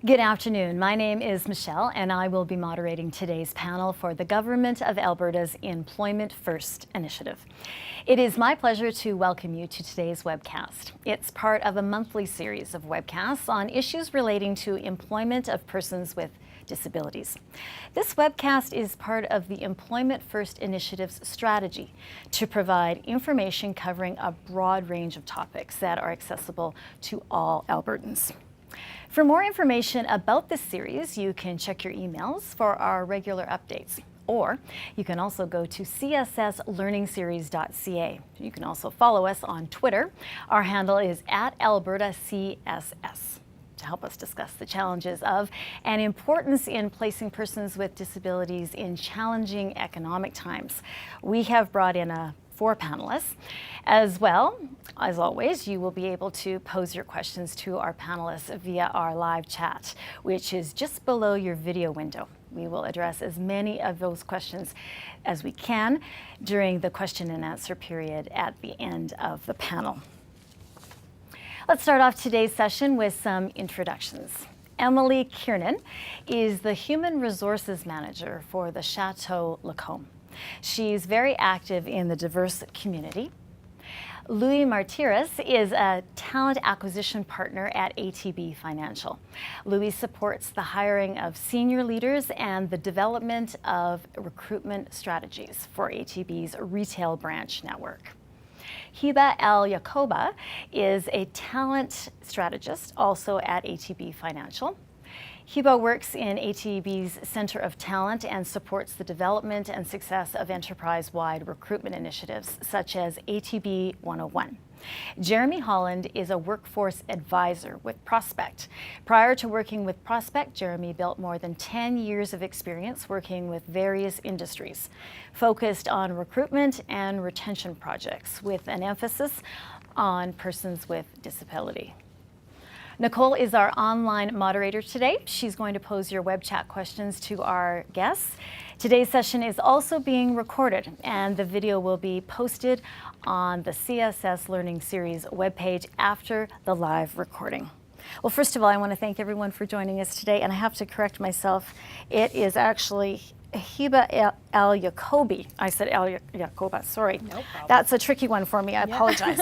Good afternoon. My name is Michelle, and I will be moderating today's panel for the Government of Alberta's Employment First initiative. It is my pleasure to welcome you to today's webcast. It's part of a monthly series of webcasts on issues relating to employment of persons with disabilities. This webcast is part of the Employment First initiative's strategy to provide information covering a broad range of topics that are accessible to all Albertans. For more information about this series, you can check your emails for our regular updates, or you can also go to csslearningseries.ca. You can also follow us on Twitter. Our handle is @AlbertaCSS to help us discuss the challenges of and importance in placing persons with disabilities in challenging economic times. We have brought in 4 panelists. As well, as always, you will be able to pose your questions to our panelists via our live chat, which is just below your video window. We will address as many of those questions as we can during the question and answer period at the end of the panel. Let's start off today's session with some introductions. Emily Kiernan is the Human Resources Manager for the Chateau Lacombe. She's very active in the diverse community. Louis Martires is a talent acquisition partner at ATB Financial. Louis supports the hiring of senior leaders and the development of recruitment strategies for ATB's retail branch network. Hiba El Yacoba is a talent strategist also at ATB Financial. Hiba works in ATB's Centre of Talent and supports the development and success of enterprise-wide recruitment initiatives such as ATB 101. Jeremy Holland is a workforce advisor with Prospect. Prior to working with Prospect, Jeremy built more than 10 years of experience working with various industries, focused on recruitment and retention projects with an emphasis on persons with disability. Nicole is our online moderator today. She's going to pose your web chat questions to our guests. Today's session is also being recorded, and the video will be posted on the CSS Learning Series webpage after the live recording. Well, first of all, I want to thank everyone for joining us today, and I have to correct myself. It is actually Hiba El Yacobi. I said El Yacoba, sorry. No problem. That's a tricky one for me, I apologize.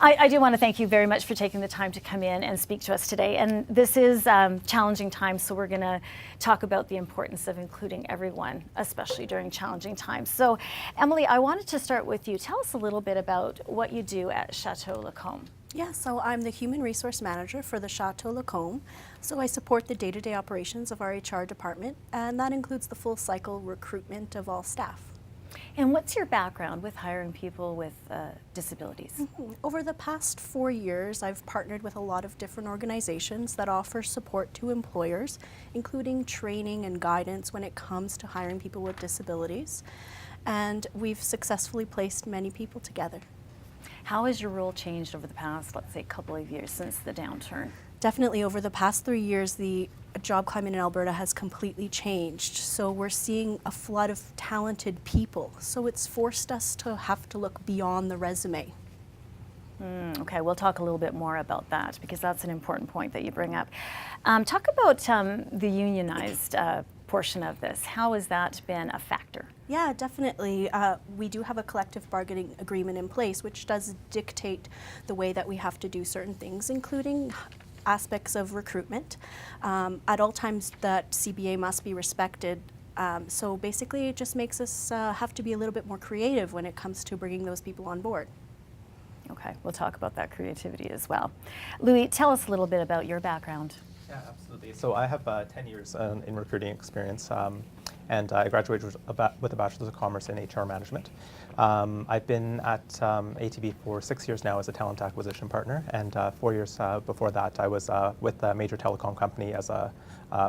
I do want to thank you very much for taking the time to come in and speak to us today. And this is challenging times, so we're going to talk about the importance of including everyone, especially during challenging times. So, Emily, I wanted to start with you. Tell us a little bit about what you do at Chateau Lacombe. Yeah, so I'm the Human Resource Manager for the Chateau Lacombe. So I support the day-to-day operations of our HR department, and that includes the full cycle recruitment of all staff. And what's your background with hiring people with disabilities? Over the past 4 years, I've partnered with a lot of different organizations that offer support to employers, including training and guidance when it comes to hiring people with disabilities. And we've successfully placed many people together. How has your role changed over the past, let's say, couple of years since the downturn? Definitely over the past 3 years, the job climate in Alberta has completely changed. So we're seeing a flood of talented people. So it's forced us to have to look beyond the resume. Okay, we'll talk a little bit more about that because that's an important point that you bring up. Talk about the unionized portion of this. How has that been a factor? Yeah, definitely. We do have a collective bargaining agreement in place, which does dictate the way that we have to do certain things, including aspects of recruitment. At all times, that CBA must be respected. So basically, it just makes us have to be a little bit more creative when it comes to bringing those people on board. Okay, we'll talk about that creativity as well. Louis, tell us a little bit about your background. Yeah, absolutely. So I have 10 years in recruiting experience, and I graduated with a Bachelor's of Commerce in HR Management. I've been at ATB for 6 years now as a talent acquisition partner, and 4 years before that I was with a major telecom company as a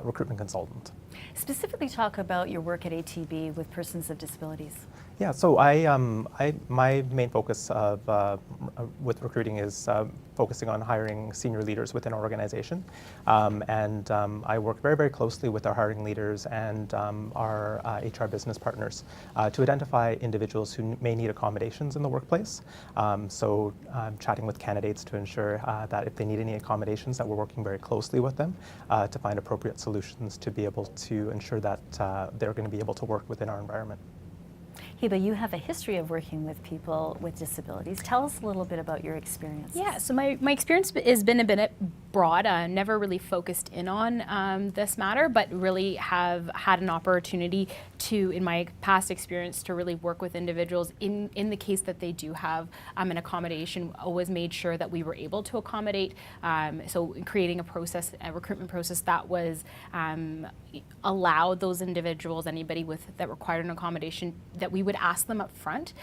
recruitment consultant. Specifically talk about your work at ATB with persons of disabilities. Yeah, so my main focus with recruiting is focusing on hiring senior leaders within our organization, and I work very, very closely with our hiring leaders and our HR business partners to identify individuals who may need accommodations in the workplace. So chatting with candidates to ensure that if they need any accommodations, that we're working very closely with them to find appropriate solutions to be able to ensure that they're going to be able to work within our environment. Hiba, you have a history of working with people with disabilities. Tell us a little bit about your experience. Yeah, so my experience has been a bit broad. Never really focused in on this matter, but really have had an opportunity to, in my past experience, to really work with individuals in the case that they do have an accommodation. Always made sure that we were able to accommodate. So creating a process, a recruitment process that was allowed those individuals, anybody that required an accommodation, that we would ask them up front,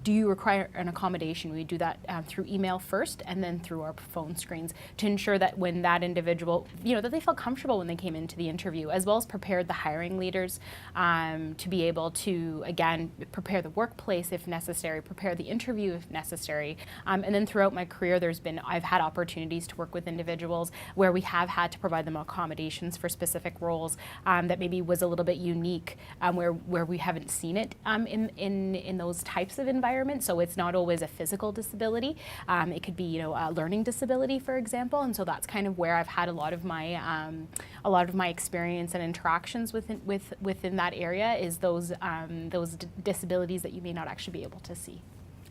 do you require an accommodation? We do that through email first and then through our phone screens to ensure that when that individual, that they felt comfortable when they came into the interview, as well as prepared the hiring leaders to be able to, again, prepare the workplace if necessary, prepare the interview if necessary. And then throughout my career, I've had opportunities to work with individuals where we have had to provide them accommodations for specific roles that maybe was a little bit unique, where we haven't seen it in those types of environments. So it's not always a physical disability. It could be, a learning disability, for example. And so that's kind of where I've had a lot of my experience and interactions within that area, is those disabilities that you may not actually be able to see.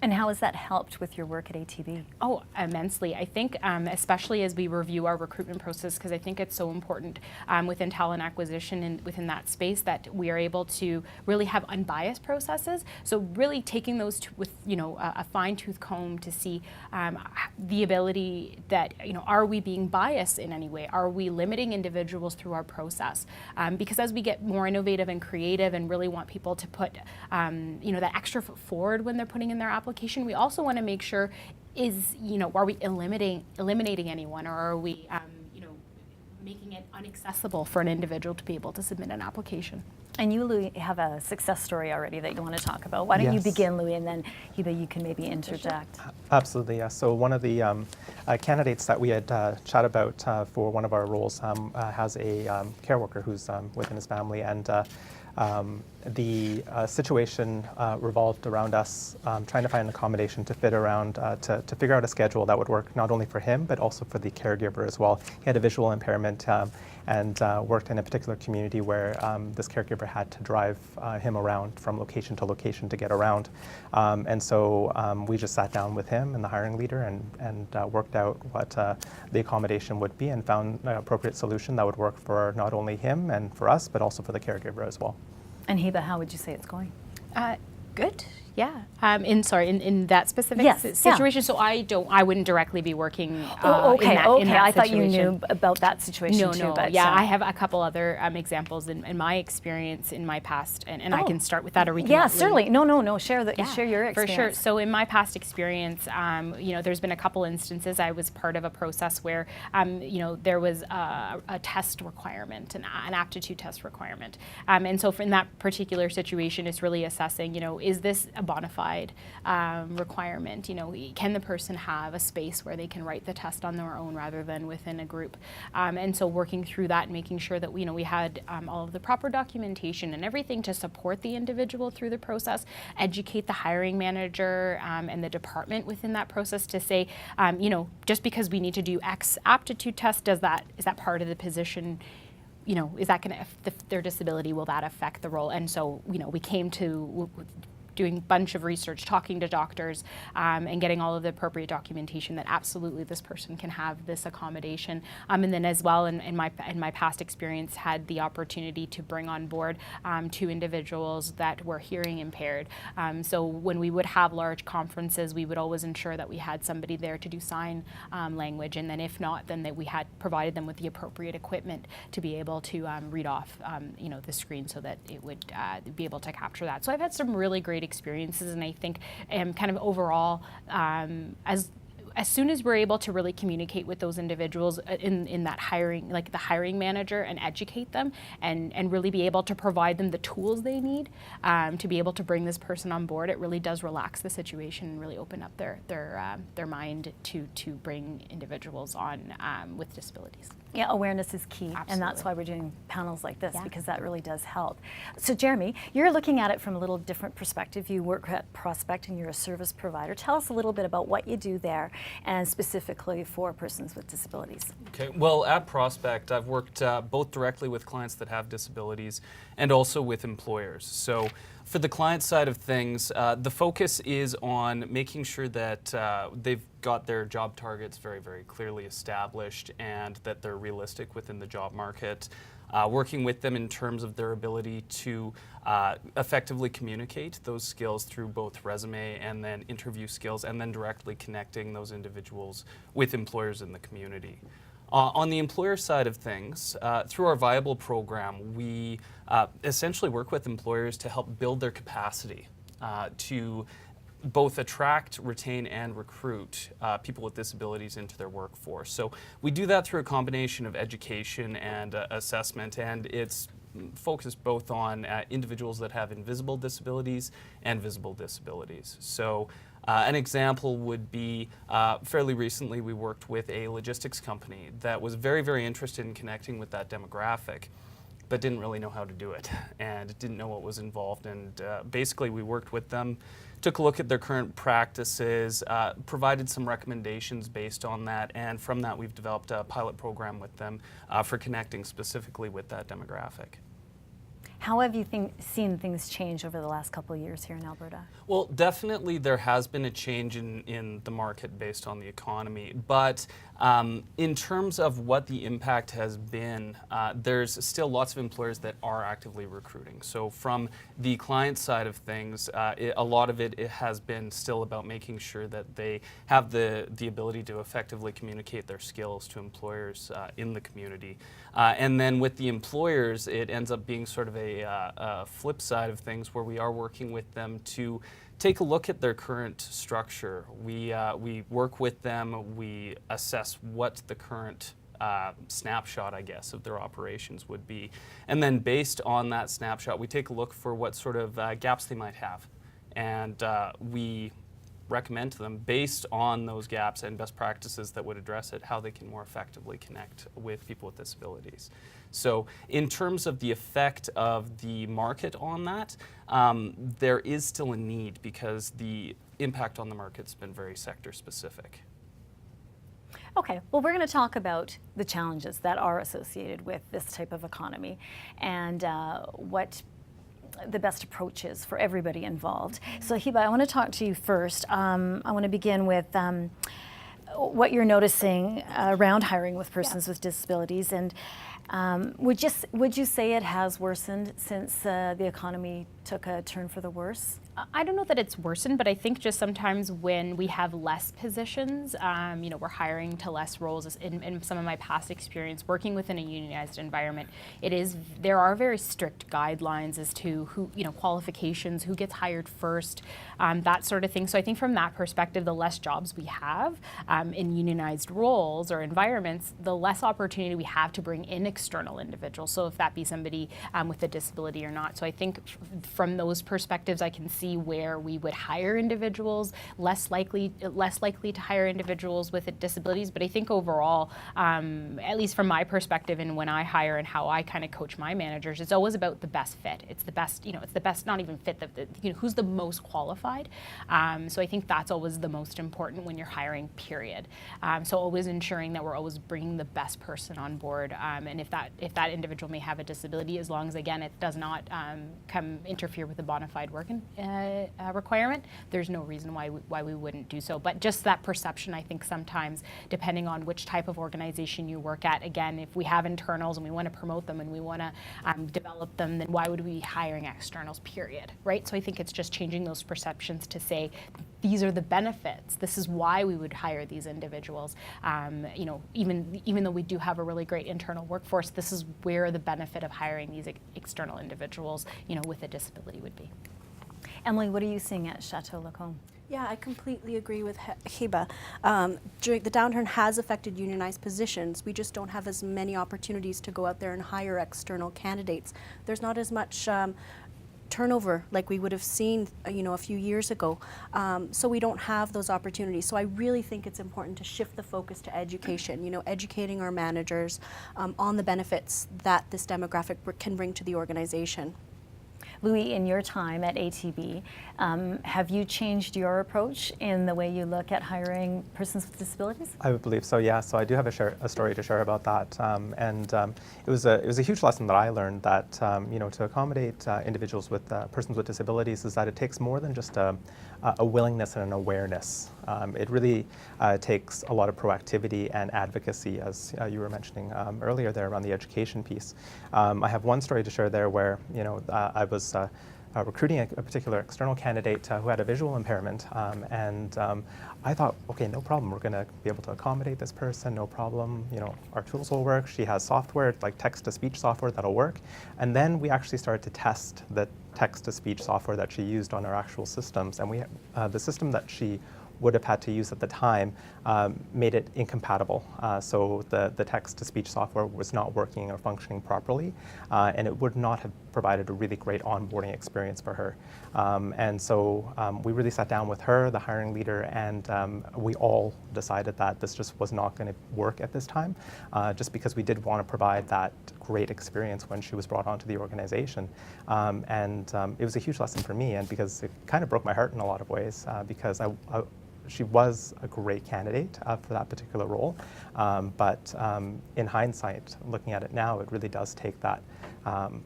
And how has that helped with your work at ATB? Oh, immensely. I think especially as we review our recruitment process, because I think it's so important within talent acquisition and within that space that we are able to really have unbiased processes. So really taking those with a fine-tooth comb to see the ability that, are we being biased in any way? Are we limiting individuals through our process? Because as we get more innovative and creative and really want people to put that extra foot forward when they're putting in their application, we also want to make sure are we eliminating anyone, or are we making it inaccessible for an individual to be able to submit an application. And you, Louis, have a success story already that you want to talk about. Why don't you begin, Louis, and then Hiba, you can maybe interject. Absolutely, yes. So one of the candidates that we had chat about for one of our roles has a care worker who's within his family, and the situation revolved around us trying to find an accommodation to fit around, to figure out a schedule that would work not only for him, but also for the caregiver as well. He had a visual impairment and worked in a particular community where this caregiver had to drive him around from location to location to get around. And so we just sat down with him and the hiring leader and worked out what the accommodation would be, and found an appropriate solution that would work for not only him and for us, but also for the caregiver as well. And Hiba, how would you say it's going? Good. Yeah. In that specific situation. So I wouldn't directly be working. Okay. In that I thought you situation. knew about that situation too. No. But Yeah, I have a couple other examples in my experience in my past, and I can start with that, or we can. Yeah, certainly. No. Share your experience. For sure. So in my past experience, there's been a couple instances. I was part of a process where, there was a test requirement, an aptitude test requirement, and so in that particular situation, it's really assessing, is this a bona fide requirement? Can the person have a space where they can write the test on their own rather than within a group? And so working through that and making sure that we had all of the proper documentation and everything to support the individual through the process, educate the hiring manager and the department within that process to say, just because we need to do X aptitude test, is that part of the position? Is that going to, their disability, will that affect the role? And so, we came to doing a bunch of research, talking to doctors, and getting all of the appropriate documentation that absolutely this person can have this accommodation. And then as well, in my past experience, had the opportunity to bring on board 2 individuals that were hearing impaired. So when we would have large conferences, we would always ensure that we had somebody there to do sign language, and then if not, then that we had provided them with the appropriate equipment to be able to read off the screen so that it would be able to capture that. So I've had some really great experiences, and I think kind of overall, as as soon as we're able to really communicate with those individuals in that hiring, like the hiring manager, and educate them and really be able to provide them the tools they need to be able to bring this person on board, it really does relax the situation and really open up their mind to bring individuals on with disabilities. Yeah, awareness is key, and that's Absolutely. why we're doing panels like this, Yeah. because that really does help. So Jeremy, you're looking at it from a little different perspective. You work at Prospect and you're a service provider. Tell us a little bit about what you do there, and specifically for persons with disabilities. Okay, well, at Prospect, I've worked both directly with clients that have disabilities and also with employers. So for the client side of things, the focus is on making sure that they've got their job targets very, very clearly established and that they're realistic within the job market. Working with them in terms of their ability to effectively communicate those skills through both resume and then interview skills, and then directly connecting those individuals with employers in the community. On the employer side of things, through our Viable program, we essentially work with employers to help build their capacity to both attract, retain, and recruit people with disabilities into their workforce. So we do that through a combination of education and assessment, and it's focused both on individuals that have invisible disabilities and visible disabilities. So an example would be fairly recently we worked with a logistics company that was very, very interested in connecting with that demographic, but didn't really know how to do it and didn't know what was involved. And basically we worked with them, took a look at their current practices, provided some recommendations based on that, and from that we've developed a pilot program with them for connecting specifically with that demographic. How have you seen things change over the last couple of years here in Alberta? Well, definitely there has been a change in the market based on the economy, but in terms of what the impact has been, there's still lots of employers that are actively recruiting. So from the client side of things, a lot of it has been still about making sure that they have the ability to effectively communicate their skills to employers in the community. And then with the employers, it ends up being sort of a flip side of things where we are working with them to take a look at their current structure. We work with them, we assess what the current snapshot, I guess, of their operations would be. And then based on that snapshot, we take a look for what sort of gaps they might have. And we recommend to them, based on those gaps and best practices that would address it, how they can more effectively connect with people with disabilities. So in terms of the effect of the market on that, there is still a need because the impact on the market's been very sector specific. Okay, well, we're going to talk about the challenges that are associated with this type of economy and what the best approach is for everybody involved. So Hiba, I want to talk to you first. I want to begin with what you're noticing around hiring with persons with disabilities, and would you say it has worsened since the economy took a turn for the worse? I don't know that it's worsened, but I think just sometimes when we have less positions, we're hiring to less roles. In some of my past experience working within a unionized environment, there are very strict guidelines as to who, qualifications, who gets hired first, that sort of thing. So I think from that perspective, the less jobs we have in unionized roles or environments, the less opportunity we have to bring in external individuals. So if that be somebody with a disability or not. So I think from those perspectives, I can see where we would hire individuals, less likely to hire individuals with disabilities. But I think overall, at least from my perspective, and when I hire and how I kind of coach my managers, it's always about the best fit. It's the best, it's the best, not even fit, who's the most qualified. So I think that's always the most important when you're hiring, period. So always ensuring that we're always bringing the best person on board. And if that individual may have a disability, as long as, again, it does not interfere with the bona fide work requirement, there's no reason why we wouldn't do so. But just that perception, I think sometimes, depending on which type of organization you work at, again, if we have internals and we want to promote them and we want to develop them, then why would we be hiring externals, period, right? So I think it's just changing those perceptions to say, these are the benefits. This is why we would hire these individuals. Even though we do have a really great internal workforce, this is where the benefit of hiring these external individuals, with a disability would be. Emily, what are you seeing at Chateau Lacombe? Yeah, I completely agree with Hiba. The downturn has affected unionized positions. We just don't have as many opportunities to go out there and hire external candidates. There's not as much turnover like we would have seen, a few years ago. So we don't have those opportunities. So I really think it's important to shift the focus to education. Educating our managers on the benefits that this demographic can bring to the organization. Louis, in your time at ATB, have you changed your approach in the way you look at hiring persons with disabilities? I would believe so, yeah. So I do have a story to share about that, it was a huge lesson that I learned that to accommodate individuals with persons with disabilities is that it takes more than just a willingness and an awareness. It really takes a lot of proactivity and advocacy, as you were mentioning earlier there around the education piece. I have one story to share there where I was recruiting a particular external candidate who had a visual impairment, I thought, okay, no problem, we're going to be able to accommodate this person, no problem, our tools will work. She has software, like text-to-speech software, that'll work. And then we actually started to test the text-to-speech software that she used on our actual systems, and the system that she would have had to use at the time made it incompatible. So the text-to-speech software was not working or functioning properly, and it would not have provided a really great onboarding experience for her. And so we really sat down with her, the hiring leader, and we all decided that this just was not going to work at this time, just because we did want to provide that great experience when she was brought onto the organization. It was a huge lesson for me, and because it kind of broke my heart in a lot of ways, because she was a great candidate for that particular role, but in hindsight, looking at it now, it really does take that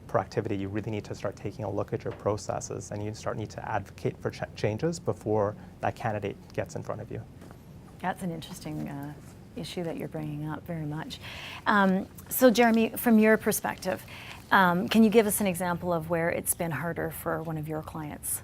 proactivity. You really need to start taking a look at your processes, and you need to advocate for changes before that candidate gets in front of you. That's an interesting issue that you're bringing up very much. So Jeremy, from your perspective, can you give us an example of where it's been harder for one of your clients?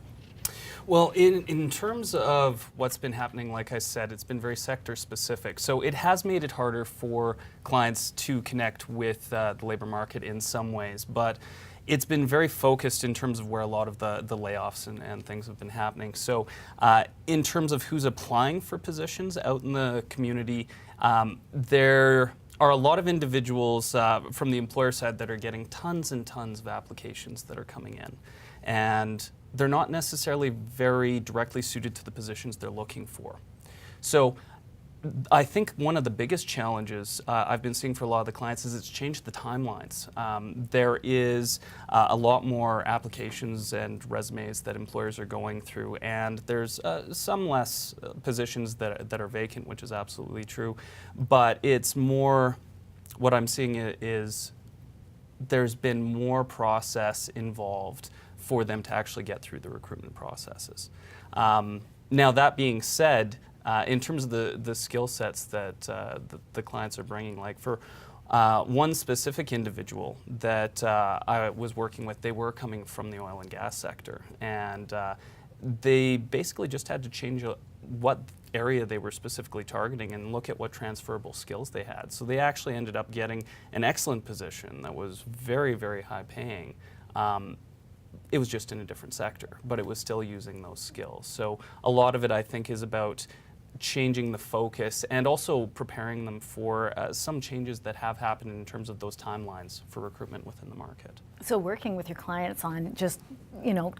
Well, in terms of what's been happening, like I said, it's been very sector specific. So it has made it harder for clients to connect with the labor market in some ways, but it's been very focused in terms of where a lot of the layoffs and things have been happening. So in terms of who's applying for positions out in the community, there are a lot of individuals from the employer side that are getting tons and tons of applications that are coming in. And they're not necessarily very directly suited to the positions they're looking for. So I think one of the biggest challenges I've been seeing for a lot of the clients is it's changed the timelines. There is a lot more applications and resumes that employers are going through, and there's some less positions that are vacant, which is absolutely true. But it's more, what I'm seeing is there's been more process involved for them to actually get through the recruitment processes. Now, that being said, in terms of the skill sets that the clients are bringing, like for one specific individual that I was working with, they were coming from the oil and gas sector, and they basically just had to change what area they were specifically targeting and look at what transferable skills they had. So they actually ended up getting an excellent position that was very, very high paying. It was just in a different sector, but it was still using those skills. So a lot of it, I think, is about changing the focus and also preparing them for some changes that have happened in terms of those timelines for recruitment within the market. So working with your clients on just,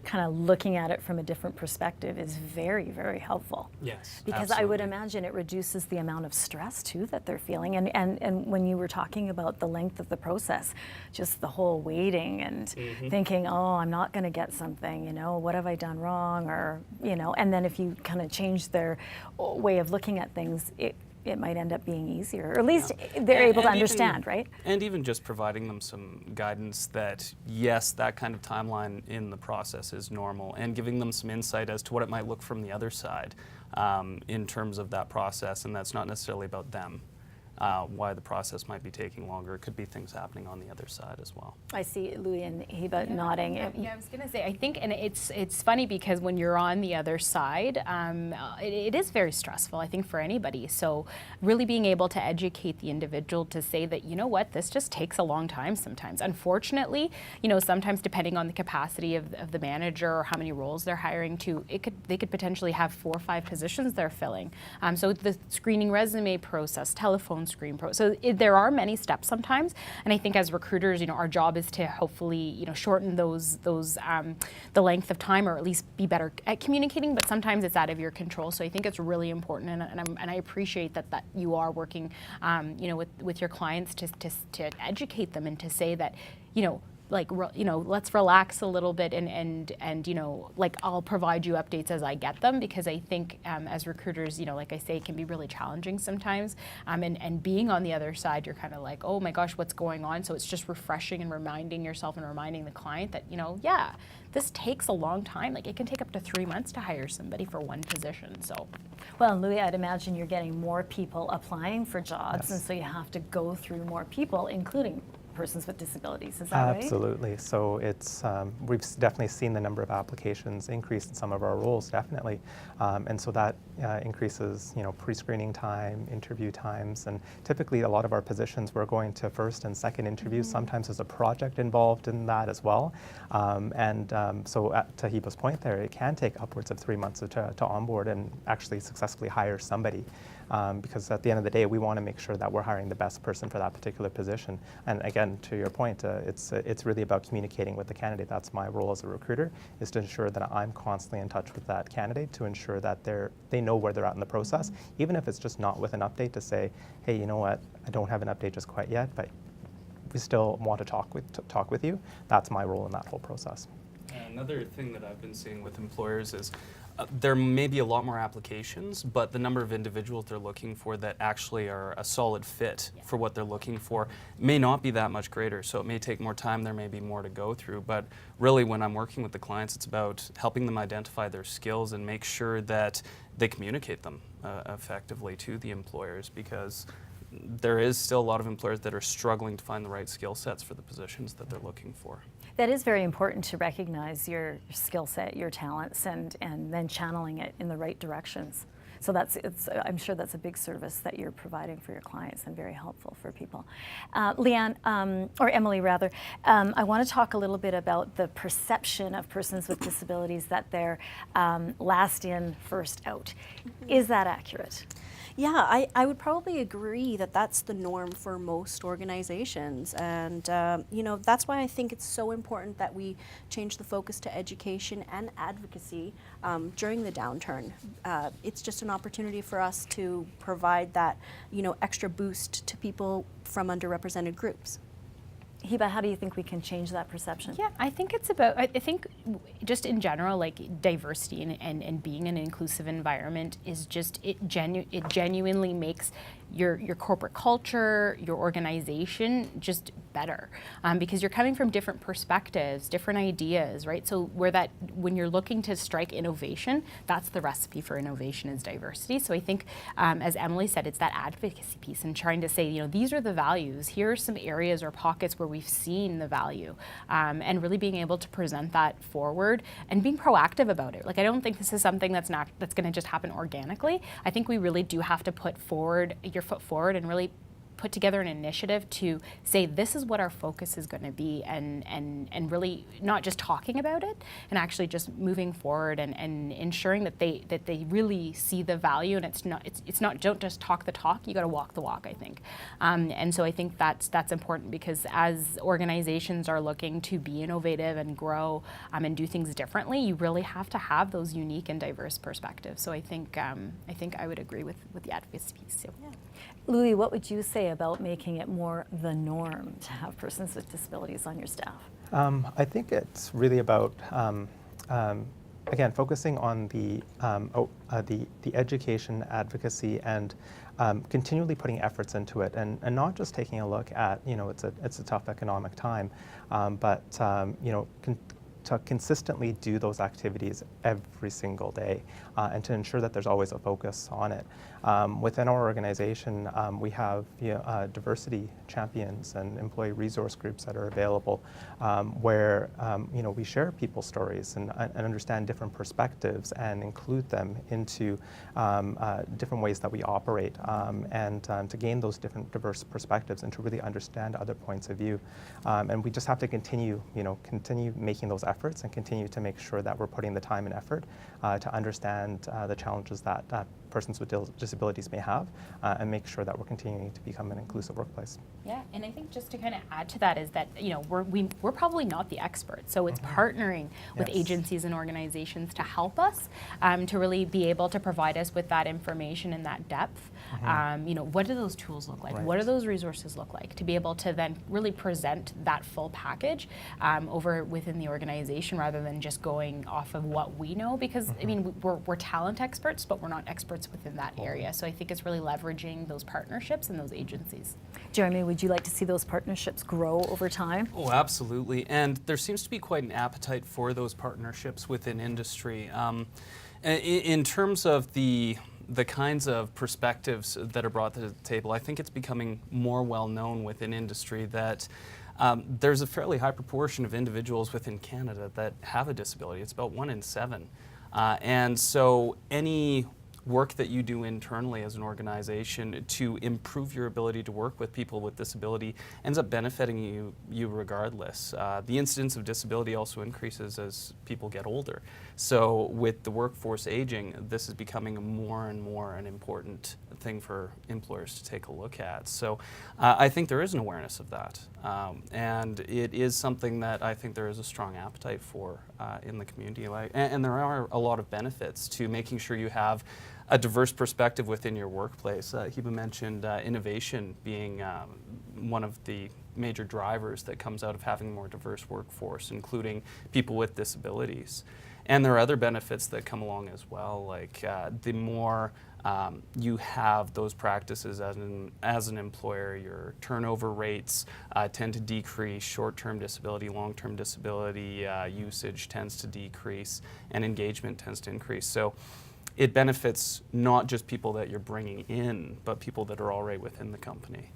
kind of looking at it from a different perspective is very, very helpful. Yes, because absolutely. I would imagine it reduces the amount of stress too that they're feeling. And when you were talking about the length of the process, just the whole waiting and thinking, oh, I'm not going to get something, what have I done wrong? Or, and then if you kind of change their way of looking at things, it might end up being easier, or at least they're able to understand, right? And even just providing them some guidance that, yes, that kind of timeline in the process is normal, and giving them some insight as to what it might look from the other side in terms of that process, and that's not necessarily about them. why the process might be taking longer. It could be things happening on the other side as well. I see Louis and Hiba nodding. Yeah, I was going to say, I think, and it's funny because when you're on the other side, it is very stressful, I think, for anybody. So really being able to educate the individual to say that, you know what, this just takes a long time sometimes. Unfortunately, you know, sometimes depending on the capacity of the manager or how many roles they're hiring to, they could potentially have 4 or 5 positions they're filling. So the screening resume process, telephone screen process. So there are many steps sometimes, and I think as recruiters, you know, our job is to hopefully, you know, shorten the length of time, or at least be better at communicating. But sometimes it's out of your control. So I think it's really important, and I appreciate that you are working, you know, with your clients to educate them and to say that, you know, like, you know, let's relax a little bit, and you know, like, I'll provide you updates as I get them, because I think as recruiters, you know, like I say, it can be really challenging sometimes, and being on the other side, you're kind of like, oh my gosh, what's going on? So it's just refreshing and reminding yourself and reminding the client that, you know, yeah, this takes a long time. Like, it can take up to 3 months to hire somebody for one position. So, Well, and Louis, I'd imagine you're getting more people applying for jobs, Yes. and so you have to go through more people, including persons with disabilities. Is that right? Absolutely. So it's we've definitely seen the number of applications increase in some of our roles, definitely, and so that increases, you know, pre-screening time, interview times, and typically a lot of our positions we're going to first and second interviews. Sometimes there's a project involved in that as well, so at Tahiba's point there, it can take upwards of 3 months to onboard and actually successfully hire somebody. Because at the end of the day, we want to make sure that we're hiring the best person for that particular position. And again, to your point, it's really about communicating with the candidate. That's my role as a recruiter, is to ensure that I'm constantly in touch with that candidate to ensure that they know where they're at in the process, even if it's just not with an update, to say, hey, you know what, I don't have an update just quite yet, but we still want to talk with you. That's my role in that whole process. Another thing that I've been seeing with employers is there may be a lot more applications, but the number of individuals they're looking for that actually are a solid fit for what they're looking for may not be that much greater. So it may take more time, there may be more to go through, but really when I'm working with the clients, it's about helping them identify their skills and make sure that they communicate them effectively to the employers, because there is still a lot of employers that are struggling to find the right skill sets for the positions that they're looking for. That is very important, to recognize your skill set, your talents, and then channeling it in the right directions. So I'm sure that's a big service that you're providing for your clients, and very helpful for people. Leanne, or Emily rather, I want to talk a little bit about the perception of persons with disabilities that they're last in, first out. Is that accurate? Yeah, I would probably agree that that's the norm for most organizations, and you know, that's why I think it's so important that we change the focus to education and advocacy during the downturn. It's just an opportunity for us to provide that, you know, extra boost to people from underrepresented groups. Hiba, how do you think we can change that perception? yeah, I think it's about, I think just in general, like, diversity and being in an inclusive environment is just, it genuinely makes your corporate culture, your organization just better, because you're coming from different perspectives, different ideas, right? So when you're looking to strike innovation, that's the recipe for innovation, is diversity. So I think, as Emily said, it's that advocacy piece and trying to say, you know, these are the values. Here are some areas or pockets where we've seen the value, and really being able to present that forward and being proactive about it. Like, I don't think this is something that's going to just happen organically. I think we really do have to put your foot forward and really put together an initiative to say, this is what our focus is going to be, and really not just talking about it, and actually just moving forward and ensuring that they really see the value, and it's not don't just talk the talk, you got to walk the walk, I think. And so I think that's important, because as organizations are looking to be innovative and grow and do things differently, you really have to have those unique and diverse perspectives. So I think I would agree with the advocacy piece too. Yeah. Louis, what would you say about making it more the norm to have persons with disabilities on your staff? I think it's really about again, focusing on the education, advocacy, and continually putting efforts into it, and not just taking a look at, you know, it's a tough economic time, but you know, to consistently do those activities every single day and to ensure that there's always a focus on it. Within our organization, we have diversity champions and employee resource groups that are available where we share people's stories and understand different perspectives and include them into different ways that we operate and to gain those different diverse perspectives and to really understand other points of view. And we just have to continue making those efforts and continue to make sure that we're putting the time and effort to understand the challenges that persons with disabilities may have and make sure that we're continuing to become an inclusive workplace. Yeah, and I think just to kind of add to that is that we're probably not the experts, so it's partnering with agencies and organizations to help us to really be able to provide us with that information and that depth. What do those tools look like? Right. What do those resources look like? To be able to then really present that full package over within the organization rather than just going off of what we know, because I mean we're talent experts, but we're not experts within that area. So I think it's really leveraging those partnerships and those agencies. Jeremy, would you like to see those partnerships grow over time? Oh, absolutely. And there seems to be quite an appetite for those partnerships within industry. In terms of the kinds of perspectives that are brought to the table, I think it's becoming more well known within industry that there's a fairly high proportion of individuals within Canada that have a disability. It's about 1 in 7. And so any work that you do internally as an organization to improve your ability to work with people with disability ends up benefiting you regardless. The incidence of disability also increases as people get older. So with the workforce aging, this is becoming more and more an important thing for employers to take a look at. So I think there is an awareness of that. And it is something that I think there is a strong appetite for in the community. And there are a lot of benefits to making sure you have a diverse perspective within your workplace. Hiba mentioned innovation being one of the major drivers that comes out of having a more diverse workforce, including people with disabilities. And there are other benefits that come along as well, like the more you have those practices as an employer, your turnover rates tend to decrease, short-term disability, long-term disability usage tends to decrease, and engagement tends to increase. So it benefits not just people that you're bringing in, but people that are already within the company.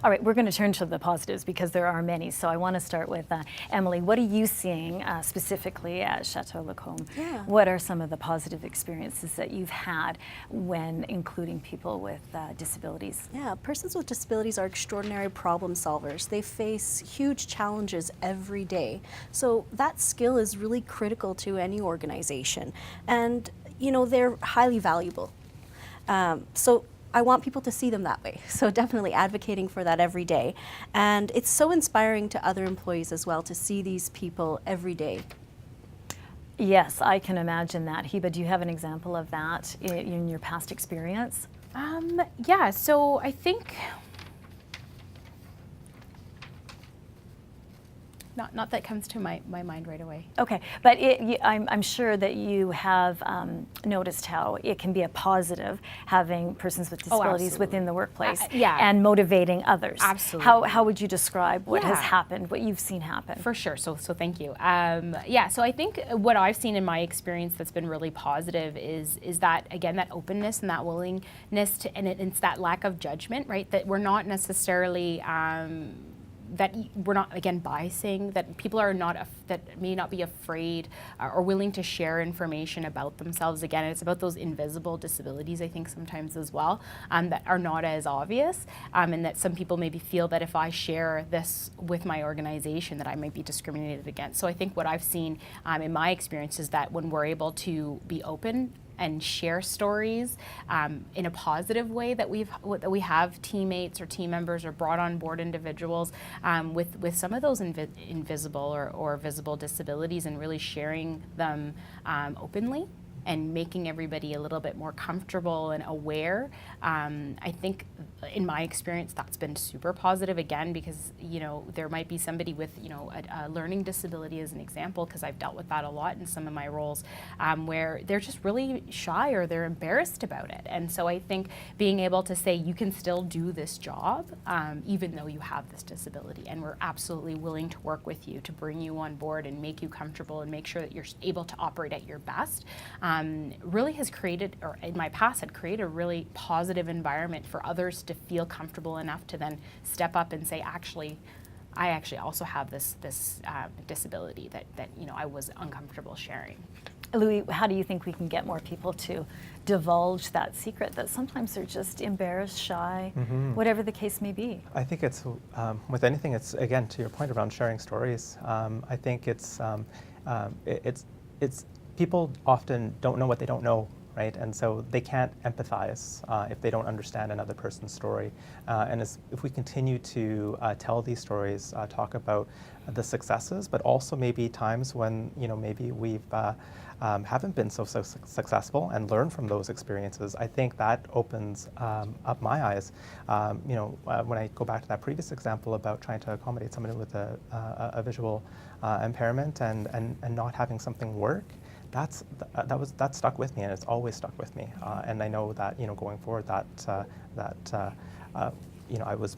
All right, we're going to turn to the positives because there are many. So I want to start with Emily. What are you seeing specifically at Chateau Lacombe? Yeah. What are some of the positive experiences that you've had when including people with disabilities? Yeah, persons with disabilities are extraordinary problem solvers. They face huge challenges every day. So that skill is really critical to any organization. And, they're highly valuable. So I want people to see them that way. So definitely advocating for that every day. And it's so inspiring to other employees as well to see these people every day. Yes, I can imagine that. Hiba, do you have an example of that in your past experience? Yeah, so I think not that comes to my mind right away. Okay, but I'm sure that you have noticed how it can be a positive having persons with disabilities within the workplace and motivating others. Absolutely. How would you describe what has Yeah. happened, what you've seen happen? For sure, so thank you. So I think what I've seen in my experience that's been really positive is that, again, that openness and that willingness to, and it's that lack of judgment, right? That we're not necessarily that we're not, again, biasing, that people are not, that may not be afraid or willing to share information about themselves. Again, it's about those invisible disabilities, I think, sometimes as well, that are not as obvious, and that some people maybe feel that if I share this with my organization that I might be discriminated against. So I think what I've seen in my experience is that when we're able to be open and share stories in a positive way, that we have teammates or team members or brought on board individuals with some of those invisible or visible disabilities, and really sharing them openly and making everybody a little bit more comfortable and aware. I think in my experience that's been super positive, again, because there might be somebody with a learning disability as an example, because I've dealt with that a lot in some of my roles, where they're just really shy or they're embarrassed about it. And so I think being able to say you can still do this job even though you have this disability, and we're absolutely willing to work with you to bring you on board and make you comfortable and make sure that you're able to operate at your best, really has created, or in my past had created, a really positive environment for others to feel comfortable enough to then step up and say, I actually also have this disability that I was uncomfortable sharing. Louis, how do you think we can get more people to divulge that secret, that sometimes they're just embarrassed, shy, whatever the case may be? I think it's, with anything, it's, again, to your point around sharing stories, I think it's people often don't know what they don't know, right? And so they can't empathize if they don't understand another person's story. And if we continue to tell these stories, talk about the successes, but also maybe times when maybe we've haven't been so successful, and learn from those experiences, I think that opens up my eyes. When I go back to that previous example about trying to accommodate somebody with a visual impairment and not having something work, that stuck with me, and it's always stuck with me. And I know that going forward, I was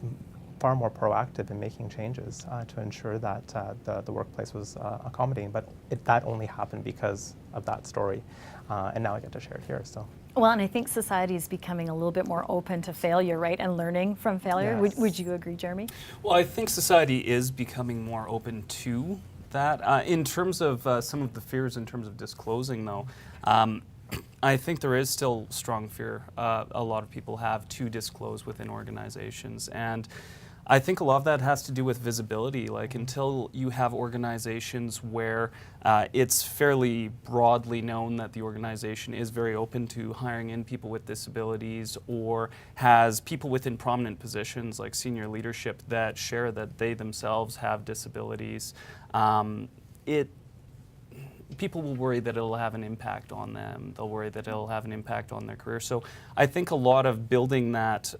far more proactive in making changes to ensure that the workplace was accommodating. But that only happened because of that story, and now I get to share it here. So. Well, and I think society is becoming a little bit more open to failure, right, and learning from failure. Yes. Would you agree, Jeremy? Well, I think society is becoming more open to that. In terms of some of the fears in terms of disclosing, though, I think there is still strong fear a lot of people have to disclose within organizations. And I think a lot of that has to do with visibility. Like, until you have organizations where it's fairly broadly known that the organization is very open to hiring in people with disabilities, or has people within prominent positions like senior leadership that share that they themselves have disabilities, people will worry that it'll have an impact on them. They'll worry that it'll have an impact on their career. So I think a lot of building that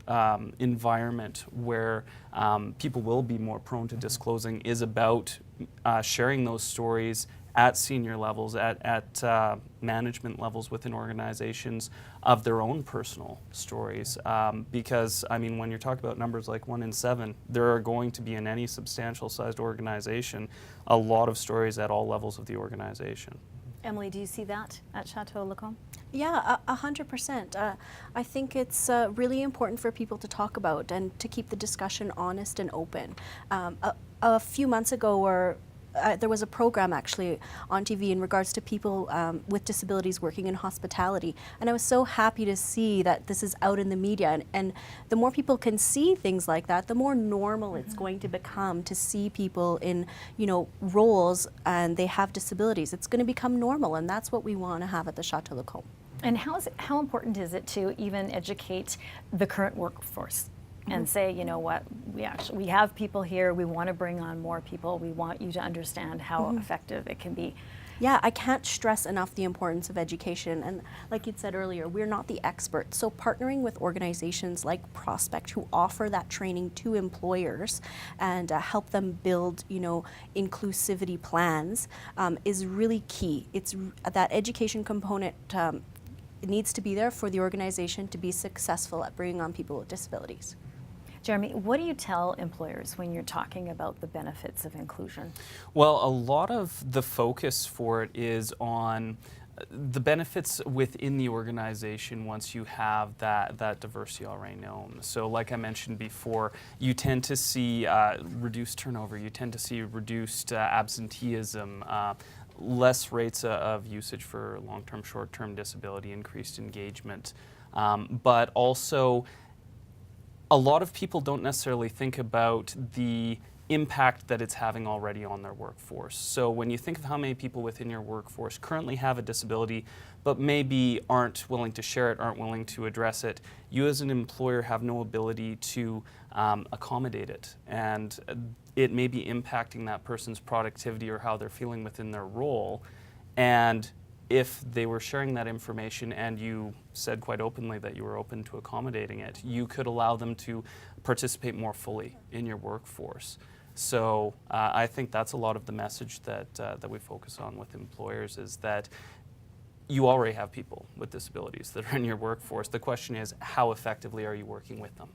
environment where people will be more prone to disclosing is about sharing those stories at senior levels, at management levels within organizations, of their own personal stories. Because, I mean, when you're talking about numbers like 1 in 7, there are going to be, in any substantial sized organization, a lot of stories at all levels of the organization. Emily, do you see that at Chateau Lacombe? Yeah, 100%. I think it's really important for people to talk about and to keep the discussion honest and open. A few months ago, there was a program actually on TV in regards to people with disabilities working in hospitality, and I was so happy to see that this is out in the media, and the more people can see things like that, the more normal it's going to become to see people in roles and they have disabilities. It's going to become normal, and that's what we want to have at the Chateau Lacombe. And how important is it to even educate the current workforce? And say, you know what, we have people here, we want to bring on more people, we want you to understand how effective it can be. Yeah, I can't stress enough the importance of education, and like you'd said earlier, we're not the experts, so partnering with organizations like Prospect, who offer that training to employers and help them build inclusivity plans, is really key. It's that education component needs to be there for the organization to be successful at bringing on people with disabilities. Jeremy, what do you tell employers when you're talking about the benefits of inclusion? Well, a lot of the focus for it is on the benefits within the organization once you have that diversity already known. So like I mentioned before, you tend to see reduced turnover, you tend to see reduced absenteeism, less rates of usage for long-term, short-term disability, increased engagement, but also a lot of people don't necessarily think about the impact that it's having already on their workforce. So when you think of how many people within your workforce currently have a disability, but maybe aren't willing to share it, aren't willing to address it, you as an employer have no ability to accommodate it. And it may be impacting that person's productivity or how they're feeling within their role. And if they were sharing that information and you said quite openly that you were open to accommodating it, you could allow them to participate more fully in your workforce. So I think that's a lot of the message that we focus on with employers, is that you already have people with disabilities that are in your workforce. The question is, how effectively are you working with them?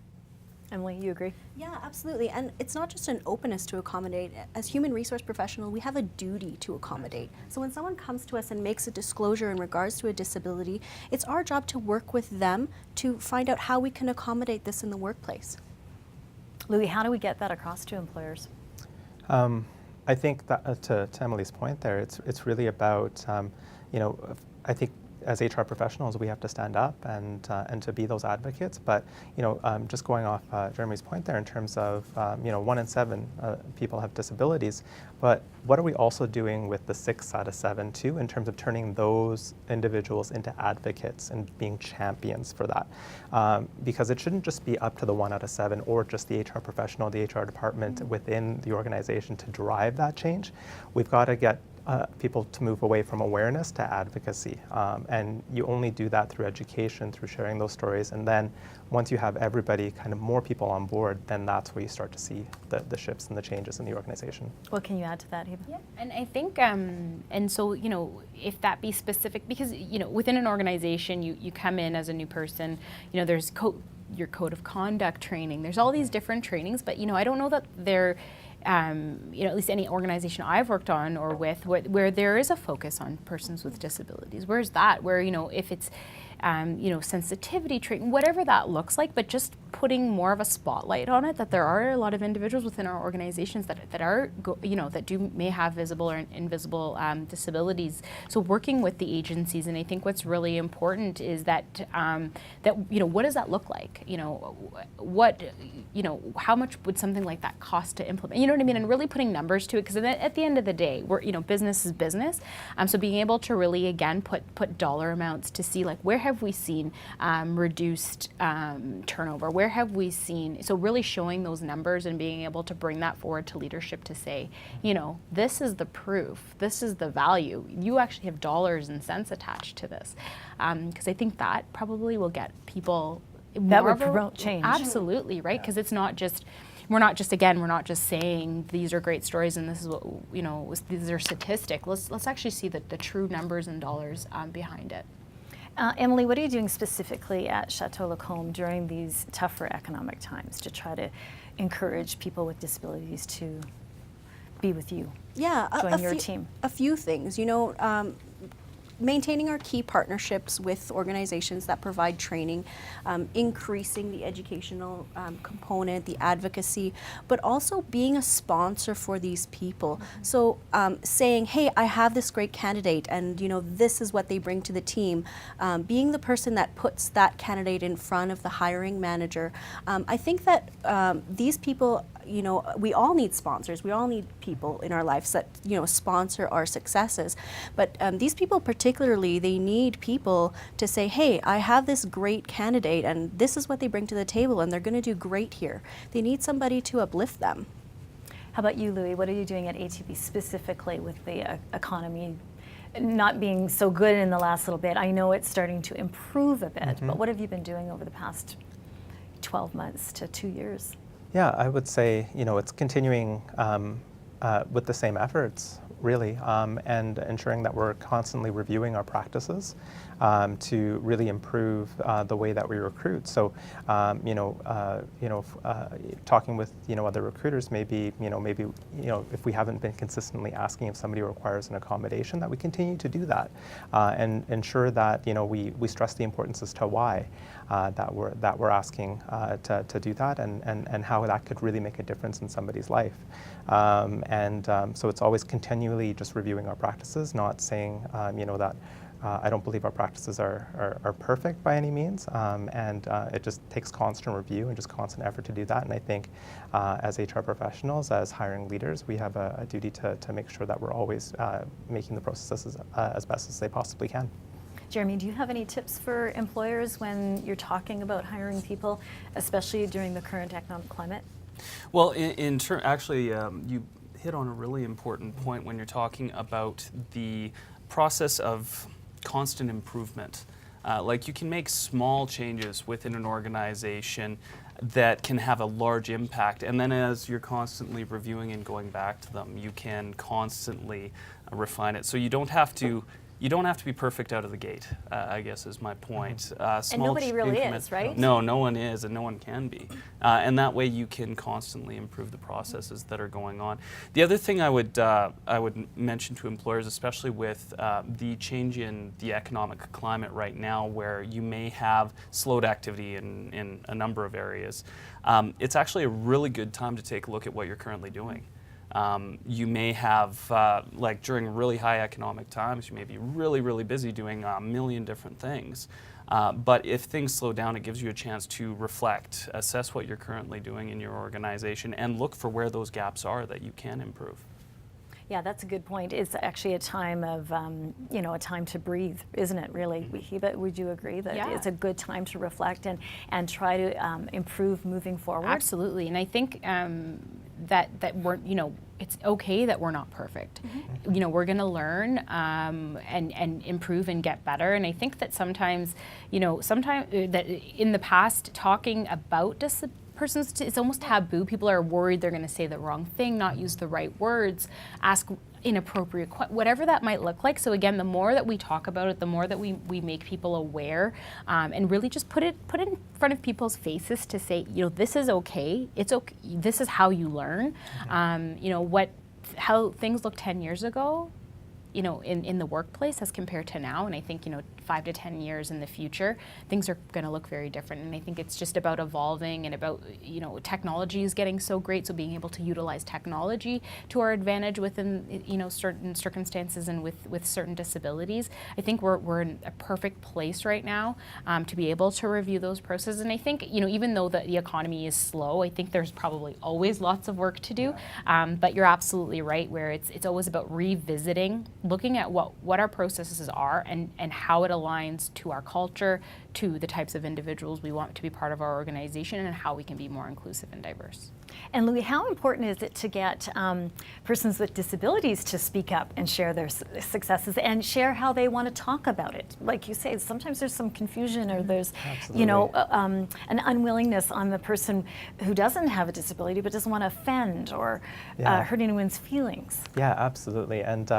Emily, you agree? Yeah, absolutely. And it's not just an openness to accommodate. As human resource professional, we have a duty to accommodate. So when someone comes to us and makes a disclosure in regards to a disability, it's our job to work with them to find out how we can accommodate this in the workplace. Louis, how do we get that across to employers? I think that to Emily's point there, it's really about, I think as HR professionals, we have to stand up and to be those advocates. But just going off Jeremy's point there, in terms of 1 in 7 people have disabilities. But what are we also doing with the 6 out of 7 too, in terms of turning those individuals into advocates and being champions for that? Because it shouldn't just be up to the 1 out of 7 or just the HR professional, the HR department within the organization to drive that change. We've got to get people to move away from awareness to advocacy. And you only do that through education, through sharing those stories. And then once you have everybody, kind of more people on board, then that's where you start to see the shifts and the changes in the organization. What can you add to that, Eva? Yeah, and I think, and so, if that be specific, because, within an organization, you come in as a new person, there's your code of conduct training, there's all these different trainings, but, I don't know that they're, at least any organization I've worked on or with, where there is a focus on persons with disabilities. Where's that? Where, if it's, sensitivity training, whatever that looks like, but just putting more of a spotlight on it, that there are a lot of individuals within our organizations that are, that may have visible or invisible disabilities. So working with the agencies, and I think what's really important is that, what does that look like? How much would something like that cost to implement? You know what I mean? And really putting numbers to it, because at the end of the day, business is business. So being able to really, again, put dollar amounts to see, like, where have we seen reduced turnover? Where have we seen, so really showing those numbers and being able to bring that forward to leadership to say, this is the proof, this is the value. You actually have dollars and cents attached to this. Because I think that probably will get people that would promote change. Absolutely, right? Because it's not just, we're not just saying these are great stories and this is what, these are statistics. Let's actually see the true numbers and dollars behind it. Emily, what are you doing specifically at Chateau Lacombe during these tougher economic times to try to encourage people with disabilities to be with you? Yeah, join your team. A few things. Maintaining our key partnerships with organizations that provide training, increasing the educational component, the advocacy, but also being a sponsor for these people. So saying, hey, I have this great candidate and this is what they bring to the team. Being the person that puts that candidate in front of the hiring manager. I think that these people, we all need sponsors. We all need people in our lives that, sponsor our successes. But these people particularly, they need people to say, hey, I have this great candidate and this is what they bring to the table and they're going to do great here. They need somebody to uplift them. How about you, Louis? What are you doing at ATB specifically with the economy not being so good in the last little bit? I know it's starting to improve a bit, but what have you been doing over the past 12 months to 2 years? Yeah, I would say, it's continuing with the same efforts, really, and ensuring that we're constantly reviewing our practices to really improve the way that we recruit. So, talking with other recruiters, maybe if we haven't been consistently asking if somebody requires an accommodation, that we continue to do that and ensure that we stress the importance as to why that we're asking to do that and how that could really make a difference in somebody's life. So it's always continually just reviewing our practices, not saying that I don't believe our practices are perfect by any means, and it just takes constant review and just constant effort to do that. And I think as HR professionals, as hiring leaders, we have a duty to make sure that we're always making the processes as best as they possibly can. Jeremy, do you have any tips for employers when you're talking about hiring people, especially during the current economic climate? Well, actually, you hit on a really important point when you're talking about the process of constant improvement. Like you can make small changes within an organization that can have a large impact, and then as you're constantly reviewing and going back to them, you can constantly refine it. So you don't have to be perfect out of the gate, I guess is my point. And nobody really is, right? No, no one is, and no one can be. And that way you can constantly improve the processes that are going on. The other thing I would mention to employers, especially with the change in the economic climate right now, where you may have slowed activity in a number of areas, it's actually a really good time to take a look at what you're currently doing. You may have, like during really high economic times, you may be really, really busy doing a million different things. But if things slow down, it gives you a chance to reflect, assess what you're currently doing in your organization, and look for where those gaps are that you can improve. Yeah, that's a good point. It's actually a time of, a time to breathe, isn't it, really? Hiba, would you agree that Yeah. it's a good time to reflect and try to improve moving forward? Absolutely, and I think that we're, it's okay that we're not perfect. We're going to learn and improve and get better. And I think that sometimes that in the past, talking about persons, it's almost taboo. People are worried they're going to say the wrong thing, not use the right words, ask inappropriate whatever that might look like. So again, the more that we talk about it, the more that we make people aware, and really just put it in front of people's faces to say, this is okay. It's okay. This is how you learn. How things looked 10 years ago, in the workplace as compared to now. And I think, 5 to 10 years in the future, things are going to look very different. And I think it's just about evolving and about, technology is getting so great. So being able to utilize technology to our advantage within, certain circumstances and with certain disabilities. I think we're in a perfect place right now to be able to review those processes. And I think, even though the economy is slow, I think there's probably always lots of work to do. But you're absolutely right, where it's always about revisiting, looking at what our processes are and how it aligns to our culture, to the types of individuals we want to be part of our organization, and how we can be more inclusive and diverse. And Louis, how important is it to get persons with disabilities to speak up and share their successes and share how they want to talk about it? Like you say, sometimes there's some confusion or there's, an unwillingness on the person who doesn't have a disability but doesn't want to offend or hurt anyone's feelings. Yeah, absolutely. And,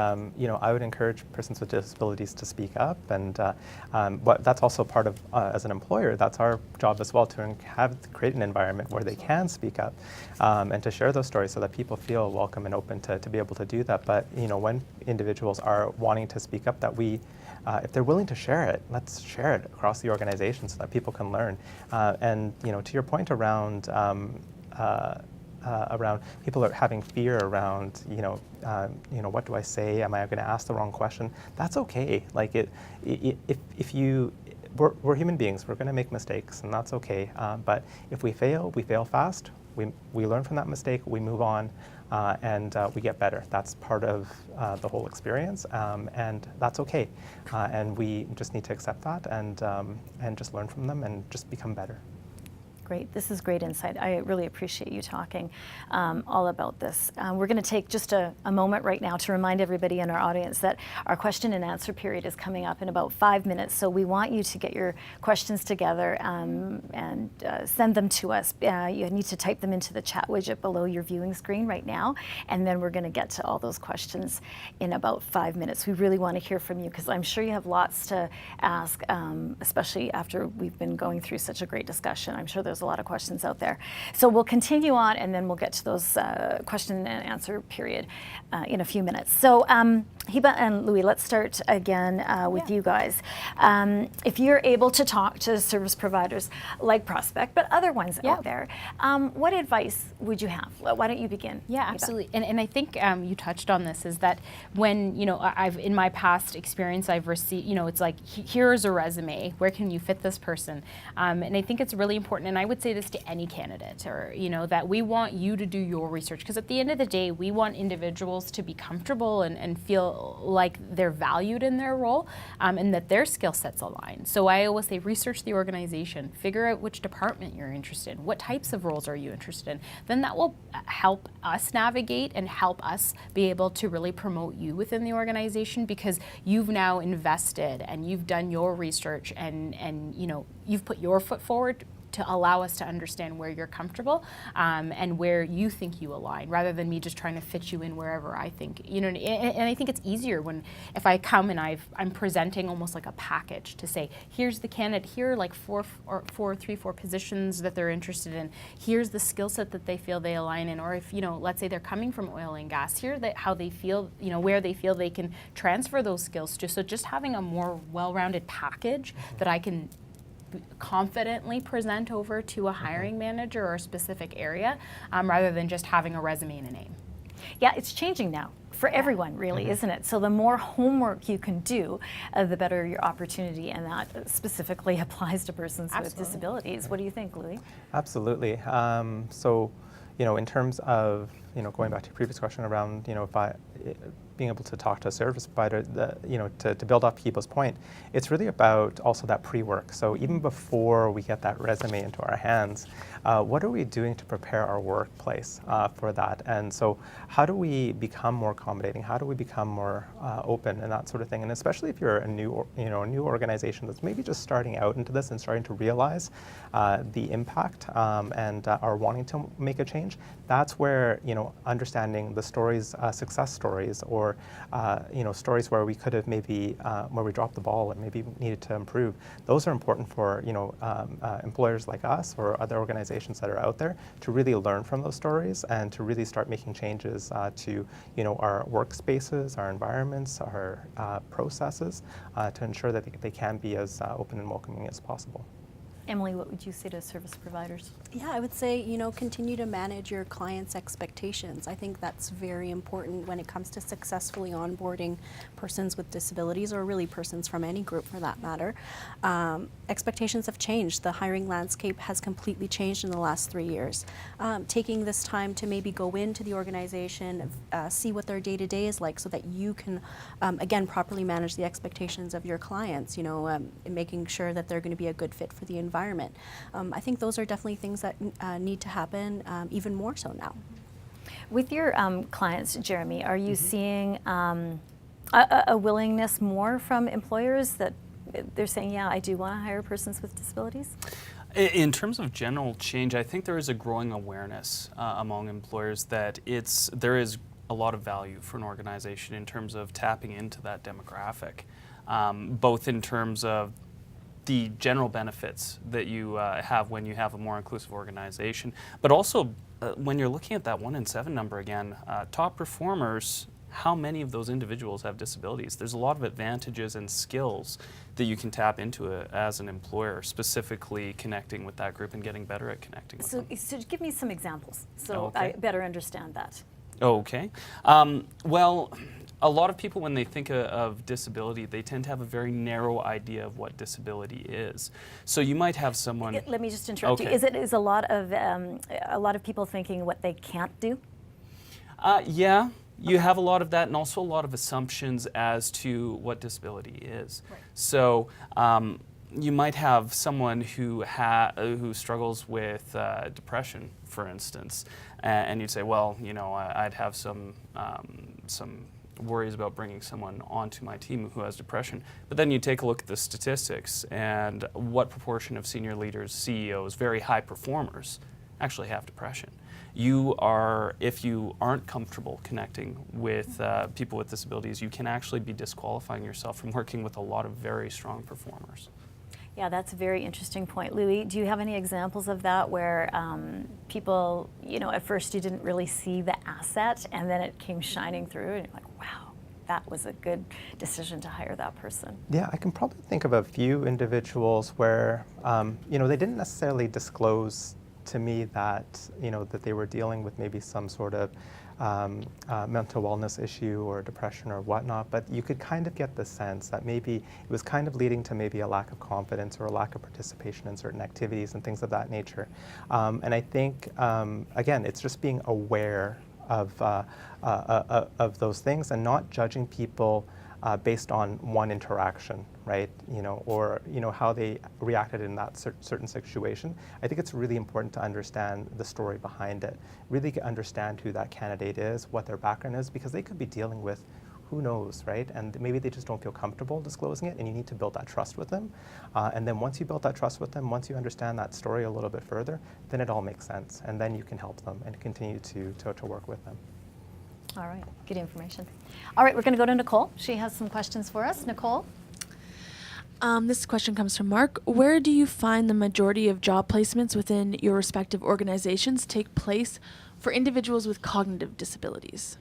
I would encourage persons with disabilities to speak up. And that's also part of, as an employer, that's our job as well, to create an environment where they can speak up. And to share those stories so that people feel welcome and open to be able to do that. But when individuals are wanting to speak up, that if they're willing to share it, let's share it across the organization so that people can learn. And to your point around people are having fear around what do I say? Am I going to ask the wrong question? That's okay. Like we're human beings. We're going to make mistakes, and that's okay. But if we fail fast. We learn from that mistake, we move on, and we get better. That's part of the whole experience, and that's okay. And we just need to accept that and just learn from them and just become better. Great. This is great insight. I really appreciate you talking all about this. We're going to take just a moment right now to remind everybody in our audience that our question and answer period is coming up in about 5 minutes. So we want you to get your questions together and send them to us. You need to type them into the chat widget below your viewing screen right now. And then we're going to get to all those questions in about 5 minutes. We really want to hear from you because I'm sure you have lots to ask, especially after we've been going through such a great discussion. I'm sure there's a lot of questions out there. So we'll continue on and then we'll get to those question and answer period in a few minutes. So Hiba and Louis, let's start again with you guys. If you're able to talk to service providers like Prospect, but other ones out there, what advice would you have? Why don't you begin? Yeah, Hiba? absolutely. And I think you touched on this, is that when, I've in my past experience, I've received, it's like, here's a resume. Where can you fit this person? And I think it's really important. And I would say this to any candidate, or that we want you to do your research, because at the end of the day, we want individuals to be comfortable and feel like they're valued in their role, and that their skill sets align. So I always say research the organization, figure out which department you're interested in, what types of roles are you interested in. Then that will help us navigate and help us be able to really promote you within the organization, because you've now invested and you've done your research and you've put your foot forward to allow us to understand where you're comfortable, and where you think you align, rather than me just trying to fit you in wherever I think, and I think it's easier if I come and I'm presenting almost like a package to say, here's the candidate, here are like four positions that they're interested in, here's the skill set that they feel they align in, or if, let's say they're coming from oil and gas, here how they feel, where they feel they can transfer those skills to. So just having a more well-rounded package that I can confidently present over to a hiring manager or a specific area, rather than just having a resume and a name. Yeah, it's changing now for everyone, really, isn't it? So the more homework you can do, the better your opportunity, and that specifically applies to persons with disabilities. What do you think, Louis? Absolutely. So, in terms of, going back to your previous question around, being able to talk to a service provider, to build off Kibo's point, it's really about also that pre-work. So even before we get that resume into our hands, what are we doing to prepare our workplace for that? And so how do we become more accommodating? How do we become more open and that sort of thing? And especially if you're a new organization that's maybe just starting out into this and starting to realize the impact and are wanting to make a change, that's where, understanding the stories, success stories, or stories where we could have maybe where we dropped the ball and maybe needed to improve. Those are important for employers like us or other organizations that are out there to really learn from those stories and to really start making changes to our workspaces, our environments, our processes to ensure that they can be as open and welcoming as possible. Emily, what would you say to service providers? Yeah, I would say, continue to manage your clients' expectations. I think that's very important when it comes to successfully onboarding persons with disabilities, or really persons from any group for that matter. Expectations have changed. The hiring landscape has completely changed in the last 3 years. Taking this time to maybe go into the organization, see what their day-to-day is like, so that you can, again, properly manage the expectations of your clients, making sure that they're going to be a good fit for the environment. I think those are definitely things that need to happen even more so now. With your clients, Jeremy, are you seeing a willingness more from employers that they're saying, yeah, I do want to hire persons with disabilities? In terms of general change, I think there is a growing awareness among employers that there is a lot of value for an organization in terms of tapping into that demographic, both in terms of the general benefits that you have when you have a more inclusive organization, but also when you're looking at that 1 in 7 number again, top performers, how many of those individuals have disabilities? There's a lot of advantages and skills that you can tap into as an employer, specifically connecting with that group and getting better at connecting with them. So give me some examples so Okay. I better understand that. Okay. Well, a lot of people, when they think of disability, they tend to have a very narrow idea of what disability is. So you might have someone. Let me just interrupt you. Okay. Is a lot of people thinking what they can't do? Yeah, you have a lot of that, and also a lot of assumptions as to what disability is. Right. So you might have someone who struggles with depression, for instance, and you'd say, well, I'd have some worries about bringing someone onto my team who has depression. But then you take a look at the statistics and what proportion of senior leaders, CEOs, very high performers actually have depression. If you aren't comfortable connecting with people with disabilities, you can actually be disqualifying yourself from working with a lot of very strong performers. Yeah, that's a very interesting point. Louis, do you have any examples of that where people, at first you didn't really see the asset and then it came shining through and you're like, wow, that was a good decision to hire that person? Yeah, I can probably think of a few individuals where, they didn't necessarily disclose to me that, that they were dealing with maybe some sort of mental wellness issue or depression or whatnot, but you could kind of get the sense that maybe it was kind of leading to maybe a lack of confidence or a lack of participation in certain activities and things of that nature. And I think, again, it's just being aware of those things and not judging people based on one interaction, right? Or how they reacted in that certain situation. I think it's really important to understand the story behind it, really understand who that candidate is, what their background is, because they could be dealing with who knows, right? And maybe they just don't feel comfortable disclosing it, and you need to build that trust with them. And then once you build that trust with them, once you understand that story a little bit further, then it all makes sense, and then you can help them and continue to work with them. All right, good information. All right, we're going to go to Nicole. She has some questions for us. Nicole? This question comes from Mark. Where do you find the majority of job placements within your respective organizations take place for individuals with cognitive disabilities?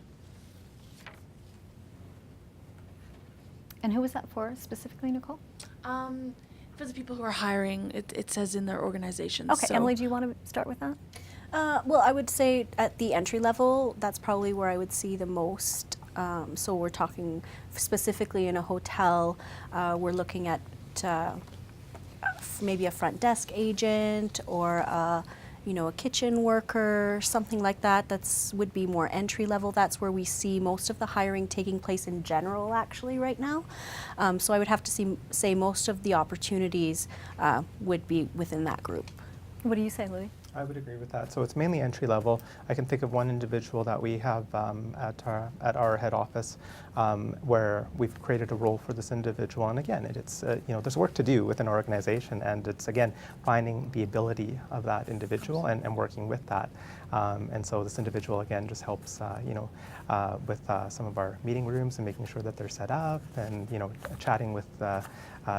And who was that for specifically, Nicole? For the people who are hiring, it says in their organizations. Okay, so. Emily, do you want to start with that? Well, I would say at the entry level, that's probably where I would see the most. So we're talking specifically in a hotel, we're looking at maybe a front desk agent or a kitchen worker, something like that. Would be more entry level. That's where we see most of the hiring taking place in general, actually, right now. So I would have to say most of the opportunities would be within that group. What do you say, Louis? I would agree with that. So it's mainly entry level. I can think of one individual that we have at our head office where we've created a role for this individual. And again, it's there's work to do within our organization, and it's again finding the ability of that individual and working with that. And so this individual again just helps with some of our meeting rooms and making sure that they're set up, and chatting with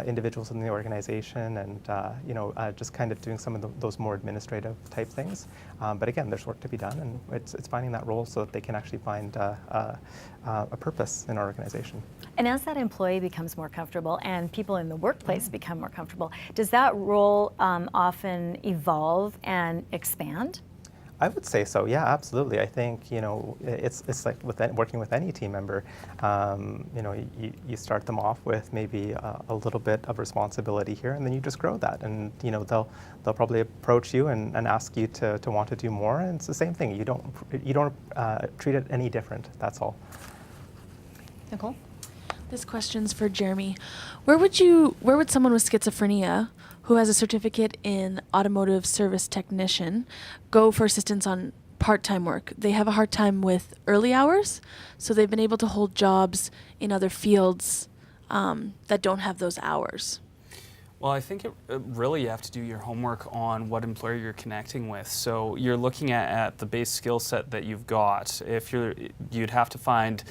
individuals in the organization, and just kind of doing some of those more administrative type things. But again, there's work to be done, and it's finding that role so that they can actually find a purpose in our organization. And as that employee becomes more comfortable and people in the workplace become more comfortable, does that role often evolve and expand? I would say so. Yeah, absolutely. I think it's like working with any team member. You start them off with maybe a little bit of responsibility here, and then you just grow that. And they'll probably approach you and ask you to want to do more. And it's the same thing. You don't treat it any different. That's all. Nicole? This question's for Jeremy. Where would someone with schizophrenia who has a certificate in automotive service technician go for assistance on part-time work? They have a hard time with early hours, so they've been able to hold jobs in other fields that don't have those hours. Well, I think really you have to do your homework on what employer you're connecting with. So you're looking at the base skill set that you've got. You'd have to find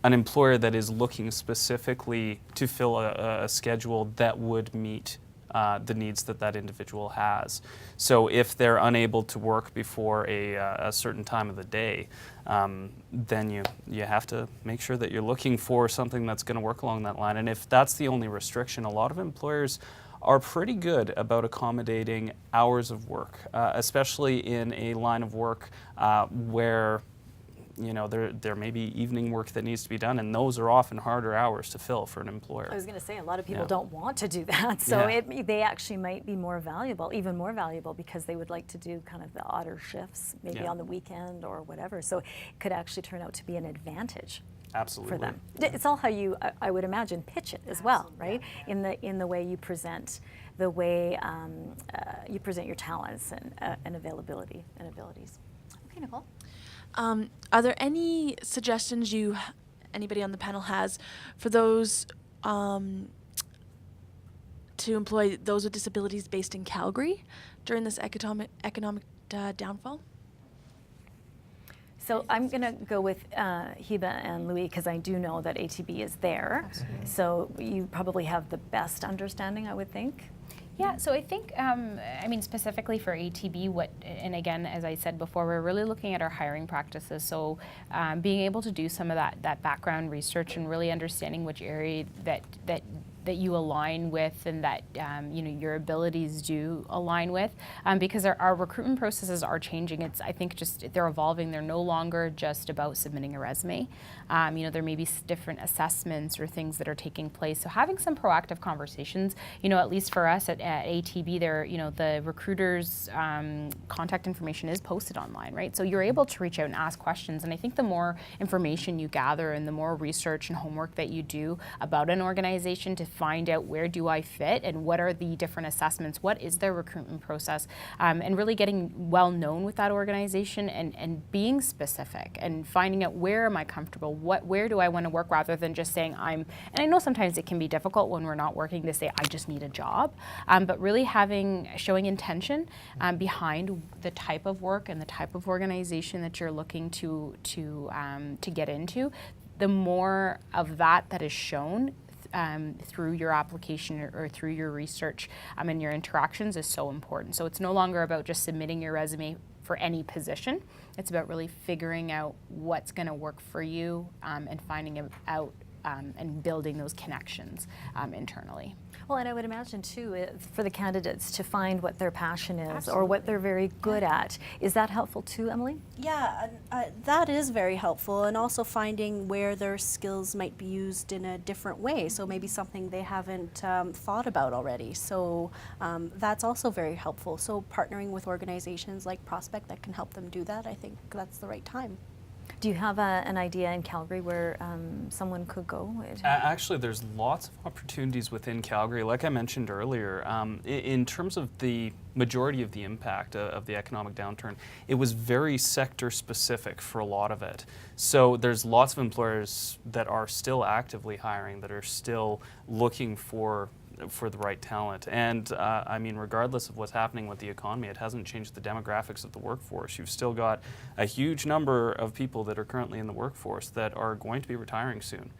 an employer that is looking specifically to fill a schedule that would meet the needs that individual has. So if they're unable to work before a certain time of the day, then you have to make sure that you're looking for something that's going to work along that line. And if that's the only restriction, a lot of employers are pretty good about accommodating hours of work, especially in a line of work where there may be evening work that needs to be done, and those are often harder hours to fill for an employer. I was going to say, a lot of people don't want to do that, so they actually might be more valuable, even more valuable, because they would like to do kind of the odder shifts, maybe on the weekend or whatever. So it could actually turn out to be an advantage. Absolutely. For them. It's all how you, I would imagine, pitch it as well, right? In the way you present, the way you present your talents and availability and abilities. Okay, Nicole. Are there any suggestions anybody on the panel has for those to employ those with disabilities based in Calgary during this economic downfall? So I'm going to go with Hiba and Louis, because I do know that ATB is there. Absolutely. So you probably have the best understanding, I would think. Yeah, so I think, specifically for ATB, and again, as I said before, we're really looking at our hiring practices. So being able to do some of that background research and really understanding which area that that you align with and that you know, your abilities do align with, because our recruitment processes are changing. It's, I think, just they're evolving. They're no longer just about submitting a resume. You know, there may be different assessments or things that are taking place. So having some proactive conversations, you know, at least for us at ATB, there, you know, the recruiter's contact information is posted online, right? So you're able to reach out and ask questions. And I think the more information you gather and the more research and homework that you do about an organization to find out where do I fit and what are the different assessments, what is their recruitment process, and really getting well known with that organization and being specific and finding out where am I comfortable, where do I want to work, rather than just saying and I know sometimes it can be difficult when we're not working to say I just need a job, but really showing intention behind the type of work and the type of organization that you're looking to get into. The more of that is shown through your application or through your research and your interactions is so important. So it's no longer about just submitting your resume for any position. It's about really figuring out what's going to work for you and finding out and building those connections internally. Well, and I would imagine too, for the candidates to find what their passion is Absolutely. or what they're very good at. Is that helpful too, Emily? Yeah, that is very helpful, and also finding where their skills might be used in a different way. So maybe something they haven't thought about already. So that's also very helpful. So partnering with organizations like Prospect that can help them do that, I think that's the right time. Do you have an idea in Calgary where someone could go? Actually, there's lots of opportunities within Calgary. Like I mentioned earlier, in terms of the majority of the impact of the economic downturn, it was very sector specific for a lot of it. So there's lots of employers that are still actively hiring, that are still looking for the right talent. And I mean, regardless of what's happening with the economy, it hasn't changed the demographics of the workforce. You've still got a huge number of people that are currently in the workforce that are going to be retiring soon.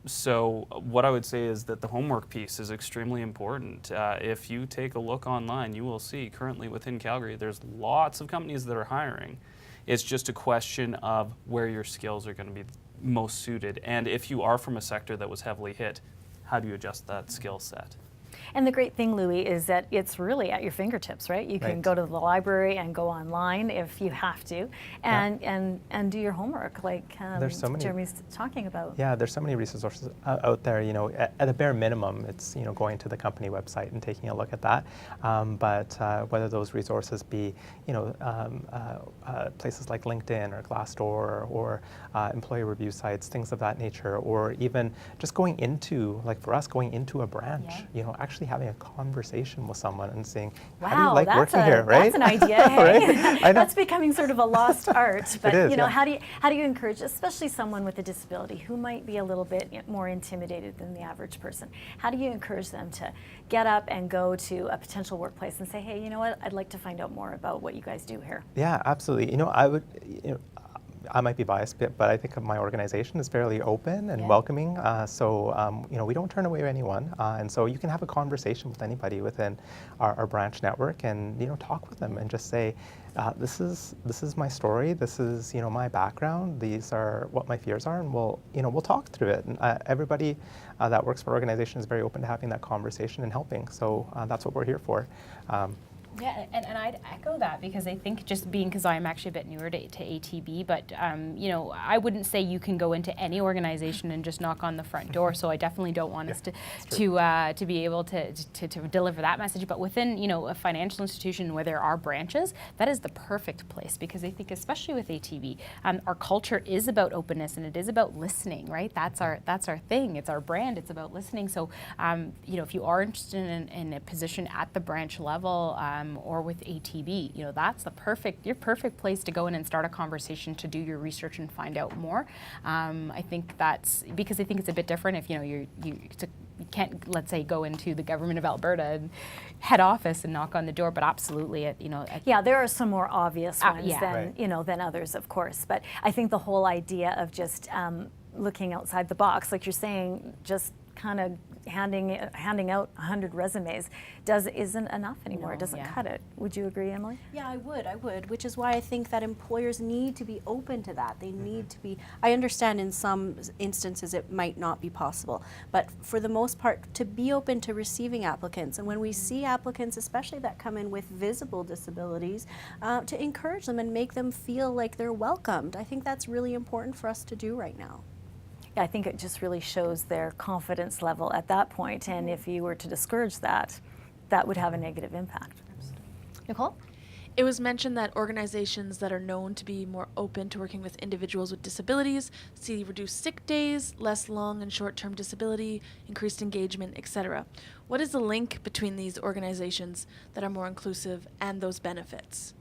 So what I would say is that the homework piece is extremely important. If you take a look online, you will see currently within Calgary, there's lots of companies that are hiring. It's just a question of where your skills are going to be most suited. And if you are from a sector that was heavily hit, how do you adjust that skill set? And the great thing, Louis, is that it's really at your fingertips, right? You can Right. go to the library and go online if you have to, and do your homework, like There's so many- Jeremy's talking about. Yeah, there's so many resources out there. You know, at a bare minimum, it's, you know, going to the company website and taking a look at that. But whether those resources be, you know, places like LinkedIn or Glassdoor or employee review sites, things of that nature, or even just going into, like for us, going into a branch. Yeah. You know, actually having a conversation with someone and saying, Wow, how do you like that's working here, right? That's an idea. Hey? Right? I know. That's becoming sort of a lost art. But is, you know, yeah. how do you encourage, especially someone with a disability who might be a little bit more intimidated than the average person? How do you encourage them to get up and go to a potential workplace and say, hey, you know what? I'd like to find out more about what you guys do here. Yeah, absolutely. You know, I might be biased, but I think my organization is fairly open and Yeah. welcoming. You know, we don't turn away anyone, and so you can have a conversation with anybody within our branch network, and you know, talk with them and just say, this is my story. This is, you know, my background. These are what my fears are, and we'll talk through it. And everybody that works for our organization is very open to having that conversation and helping. So that's what we're here for. Yeah, and I'd echo that, because I think just being, because I'm actually a bit newer to ATB, but you know, I wouldn't say you can go into any organization and just knock on the front door. So I definitely don't want us to be able to deliver that message. But within, you know, a financial institution where there are branches, that is the perfect place, because I think especially with ATB, our culture is about openness and it is about listening, right? That's our thing. It's our brand. It's about listening. So you know, if you are interested in a position at the branch level, or with ATB, you know, that's your perfect place to go in and start a conversation, to do your research and find out more. I think that's because I think it's a bit different if, you know, you can't, let's say, go into the government of Alberta and head office and knock on the door, but absolutely, Yeah, there are some more obvious ones yeah. than Right. you know than others, of course. But I think the whole idea of just looking outside the box, like you're saying, just kind of handing out 100 resumes isn't enough anymore. No, It doesn't yeah. cut it. Would you agree, Emily? Yeah, I would, which is why I think that employers need to be open to that. They need to be, I understand in some instances it might not be possible, but for the most part, to be open to receiving applicants. And when we see applicants, especially that come in with visible disabilities, to encourage them and make them feel like they're welcomed. I think that's really important for us to do right now. Yeah, I think it just really shows their confidence level at that point, and if you were to discourage that, that would have a negative impact. Nicole? It was mentioned that organizations that are known to be more open to working with individuals with disabilities see reduced sick days, less long and short-term disability, increased engagement, etc. What is the link between these organizations that are more inclusive and those benefits?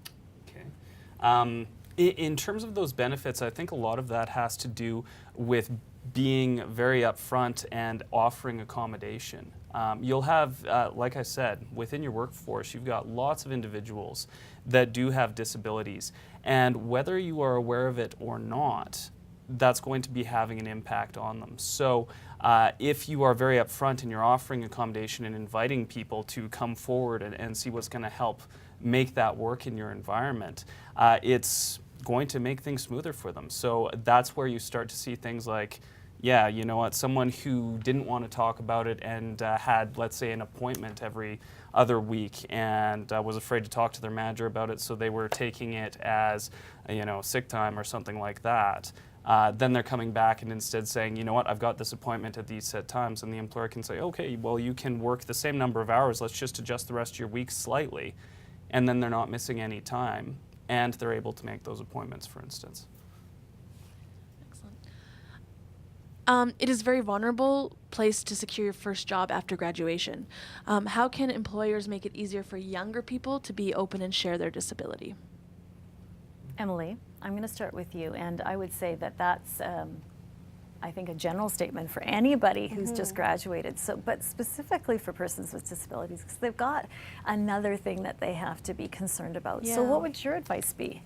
Okay. In terms of those benefits, I think a lot of that has to do with being very upfront and offering accommodation. You'll have, like I said, within your workforce, you've got lots of individuals that do have disabilities. And whether you are aware of it or not, that's going to be having an impact on them. So if you are very upfront and you're offering accommodation and inviting people to come forward and see what's going to help make that work in your environment, it's going to make things smoother for them. So that's where you start to see things like, yeah, you know what, someone who didn't want to talk about it and had, let's say, an appointment every other week and was afraid to talk to their manager about it, so they were taking it as, you know, sick time or something like that. Then they're coming back and instead saying, you know what, I've got this appointment at these set times, and the employer can say, okay, well, you can work the same number of hours, let's just adjust the rest of your week slightly, and then they're not missing any time, and they're able to make those appointments, for instance. It is a very vulnerable place to secure your first job after graduation. How can employers make it easier for younger people to be open and share their disability? Emily, I'm going to start with you, and I would say that that's, I think, a general statement for anybody who's just graduated. So, but specifically for persons with disabilities, because they've got another thing that they have to be concerned about. So, what would your advice be?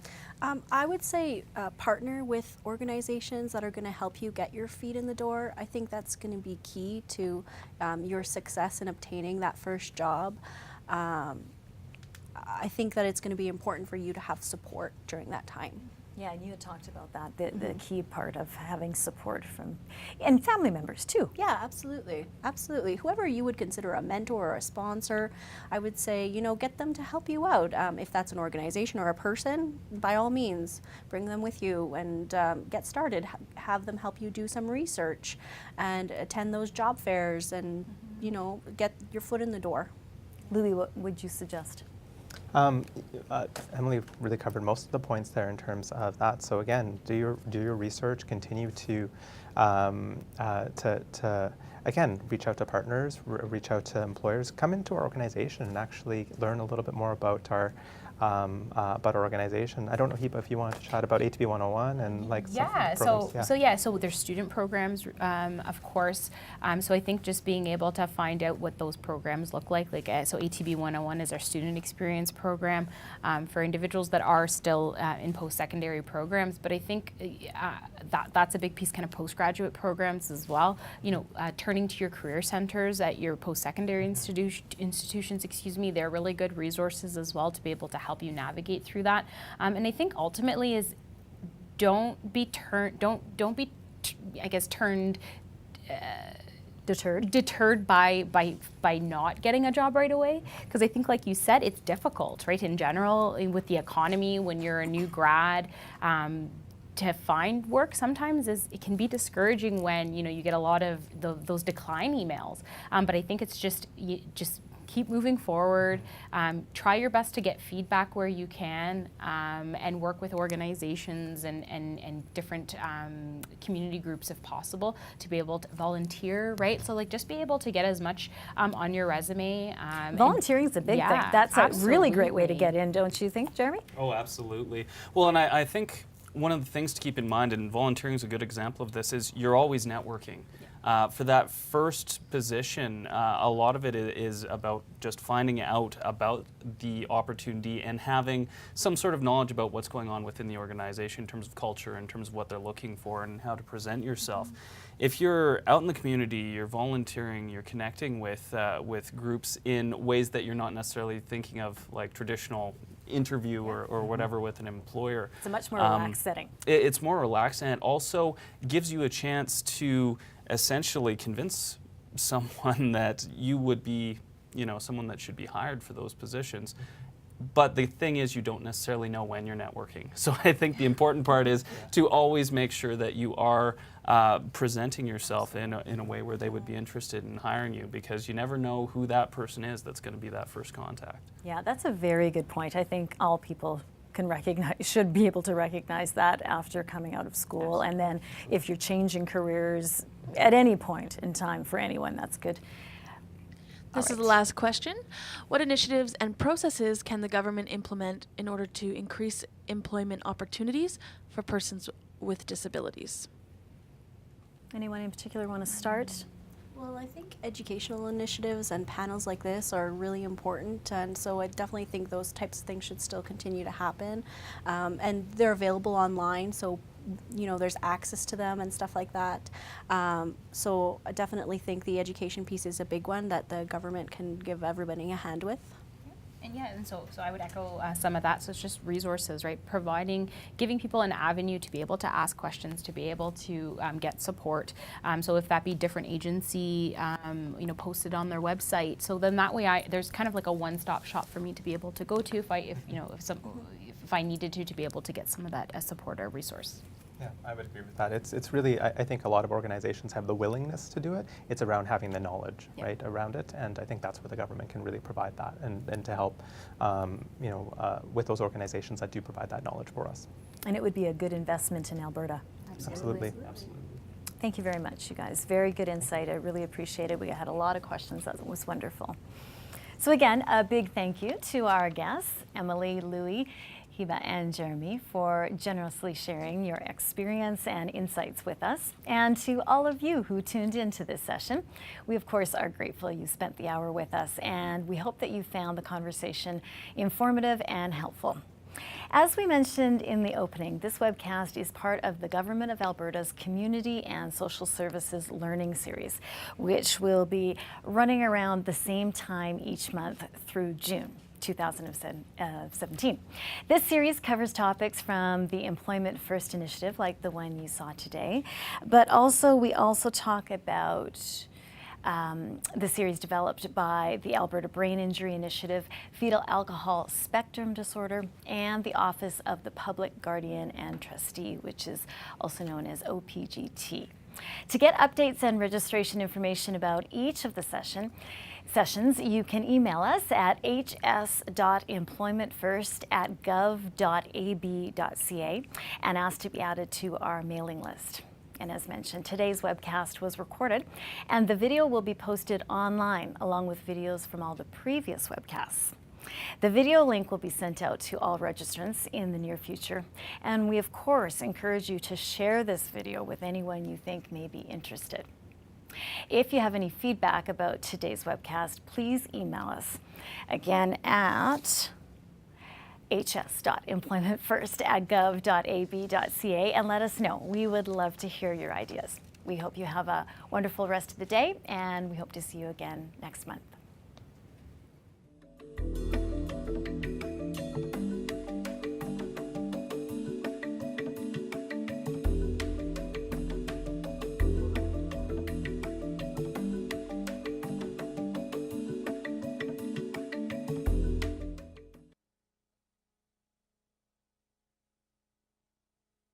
I would say partner with organizations that are going to help you get your feet in the door. I think that's going to be key to your success in obtaining that first job. I think that it's going to be important for you to have support during that time. Yeah, and you had talked about that, the key part of having support from, and family members too. Yeah, absolutely, absolutely. Whoever you would consider a mentor or a sponsor, I would say, you know, get them to help you out. If that's an organization or a person, by all means, bring them with you and get started. Have them help you do some research and attend those job fairs and, you know, get your foot in the door. Louis, what would you suggest? Emily really covered most of the points there in terms of that. So again, do your research. Continue to again reach out to partners, reach out to employers. Come into our organization and actually learn a little bit more about our organization. I don't know, Hiba, if you want to chat about ATB 101 and like so there's student programs, of course. So I think just being able to find out what those programs look like so ATB 101 is our student experience program for individuals that are still in post-secondary programs. But I think that's a big piece, kind of postgraduate programs as well. You know, turning to your career centers at your post-secondary institutions, they're really good resources as well to be able to help you navigate through that. And I think ultimately is don't be deterred by not getting a job right away, because I think, like you said, it's difficult, right? In general, with the economy, when you're a new grad, to find work sometimes it can be discouraging when you get a lot of those decline emails. But I think it's just keep moving forward, try your best to get feedback where you can, and work with organizations and different community groups if possible to be able to volunteer, right? So just be able to get as much on your resume. Volunteering is a big thing. That's a really great way to get in, don't you think, Jeremy? Oh, absolutely. Well, and I think one of the things to keep in mind, and volunteering is a good example of this, is you're always networking. For that first position, a lot of it is about just finding out about the opportunity and having some sort of knowledge about what's going on within the organization in terms of culture, in terms of what they're looking for, and how to present yourself. If you're out in the community, you're volunteering, you're connecting with groups in ways that you're not necessarily thinking of, like traditional interview or whatever with an employer. It's a much more relaxed setting. It's more relaxed, and it also gives you a chance to essentially convince someone that you would be, someone that should be hired for those positions. But the thing is, you don't necessarily know when you're networking. So I think the important part is to always make sure that you are presenting yourself in a way where they would be interested in hiring you, because you never know who that person is that's going to be that first contact. Yeah, that's a very good point. I think all people should be able to recognize that after coming out of school. And then if you're changing careers at any point in time for anyone, that's good. This is the last question. What initiatives and processes can the government implement in order to increase employment opportunities for persons with disabilities? Anyone in particular want to start? Well, I think educational initiatives and panels like this are really important, and so I definitely think those types of things should still continue to happen. And they're available online, so there's access to them and stuff like that. So I definitely think the education piece is a big one that the government can give everybody a hand with. And so I would echo some of that. So it's just resources, right? Giving people an avenue to be able to ask questions, to be able to get support. So if that be different agency, posted on their website. So then that way, there's kind of like a one-stop shop for me to be able to go to if I needed to be able to get some of that support or resource. Yeah, I would agree with that. It's really, I think a lot of organizations have the willingness to do it. It's around having the knowledge, right, around it. And I think that's where the government can really provide that and to help, with those organizations that do provide that knowledge for us. And it would be a good investment in Alberta. Absolutely. Thank you very much, you guys. Very good insight. I really appreciate it. We had a lot of questions. That was wonderful. So again, a big thank you to our guests, Emily, Louie, Hiba, and Jeremy, for generously sharing your experience and insights with us, and to all of you who tuned into this session. We, of course, are grateful you spent the hour with us, and we hope that you found the conversation informative and helpful. As we mentioned in the opening, this webcast is part of the Government of Alberta's Community and Social Services Learning Series, which will be running around the same time each month through June 2017. This series covers topics from the Employment First initiative, like the one you saw today, but we also talk about the series developed by the Alberta Brain Injury Initiative, Fetal Alcohol Spectrum Disorder, and the Office of the Public Guardian and Trustee, which is also known as OPGT. To get updates and registration information about each of the sessions, you can email us at hs.employmentfirst@gov.ab.ca and ask to be added to our mailing list. And as mentioned, today's webcast was recorded, and the video will be posted online along with videos from all the previous webcasts. The video link will be sent out to all registrants in the near future, and we of course encourage you to share this video with anyone you think may be interested. If you have any feedback about today's webcast, please email us again at hs.employmentfirst@gov.ab.ca and let us know. We would love to hear your ideas. We hope you have a wonderful rest of the day, and we hope to see you again next month.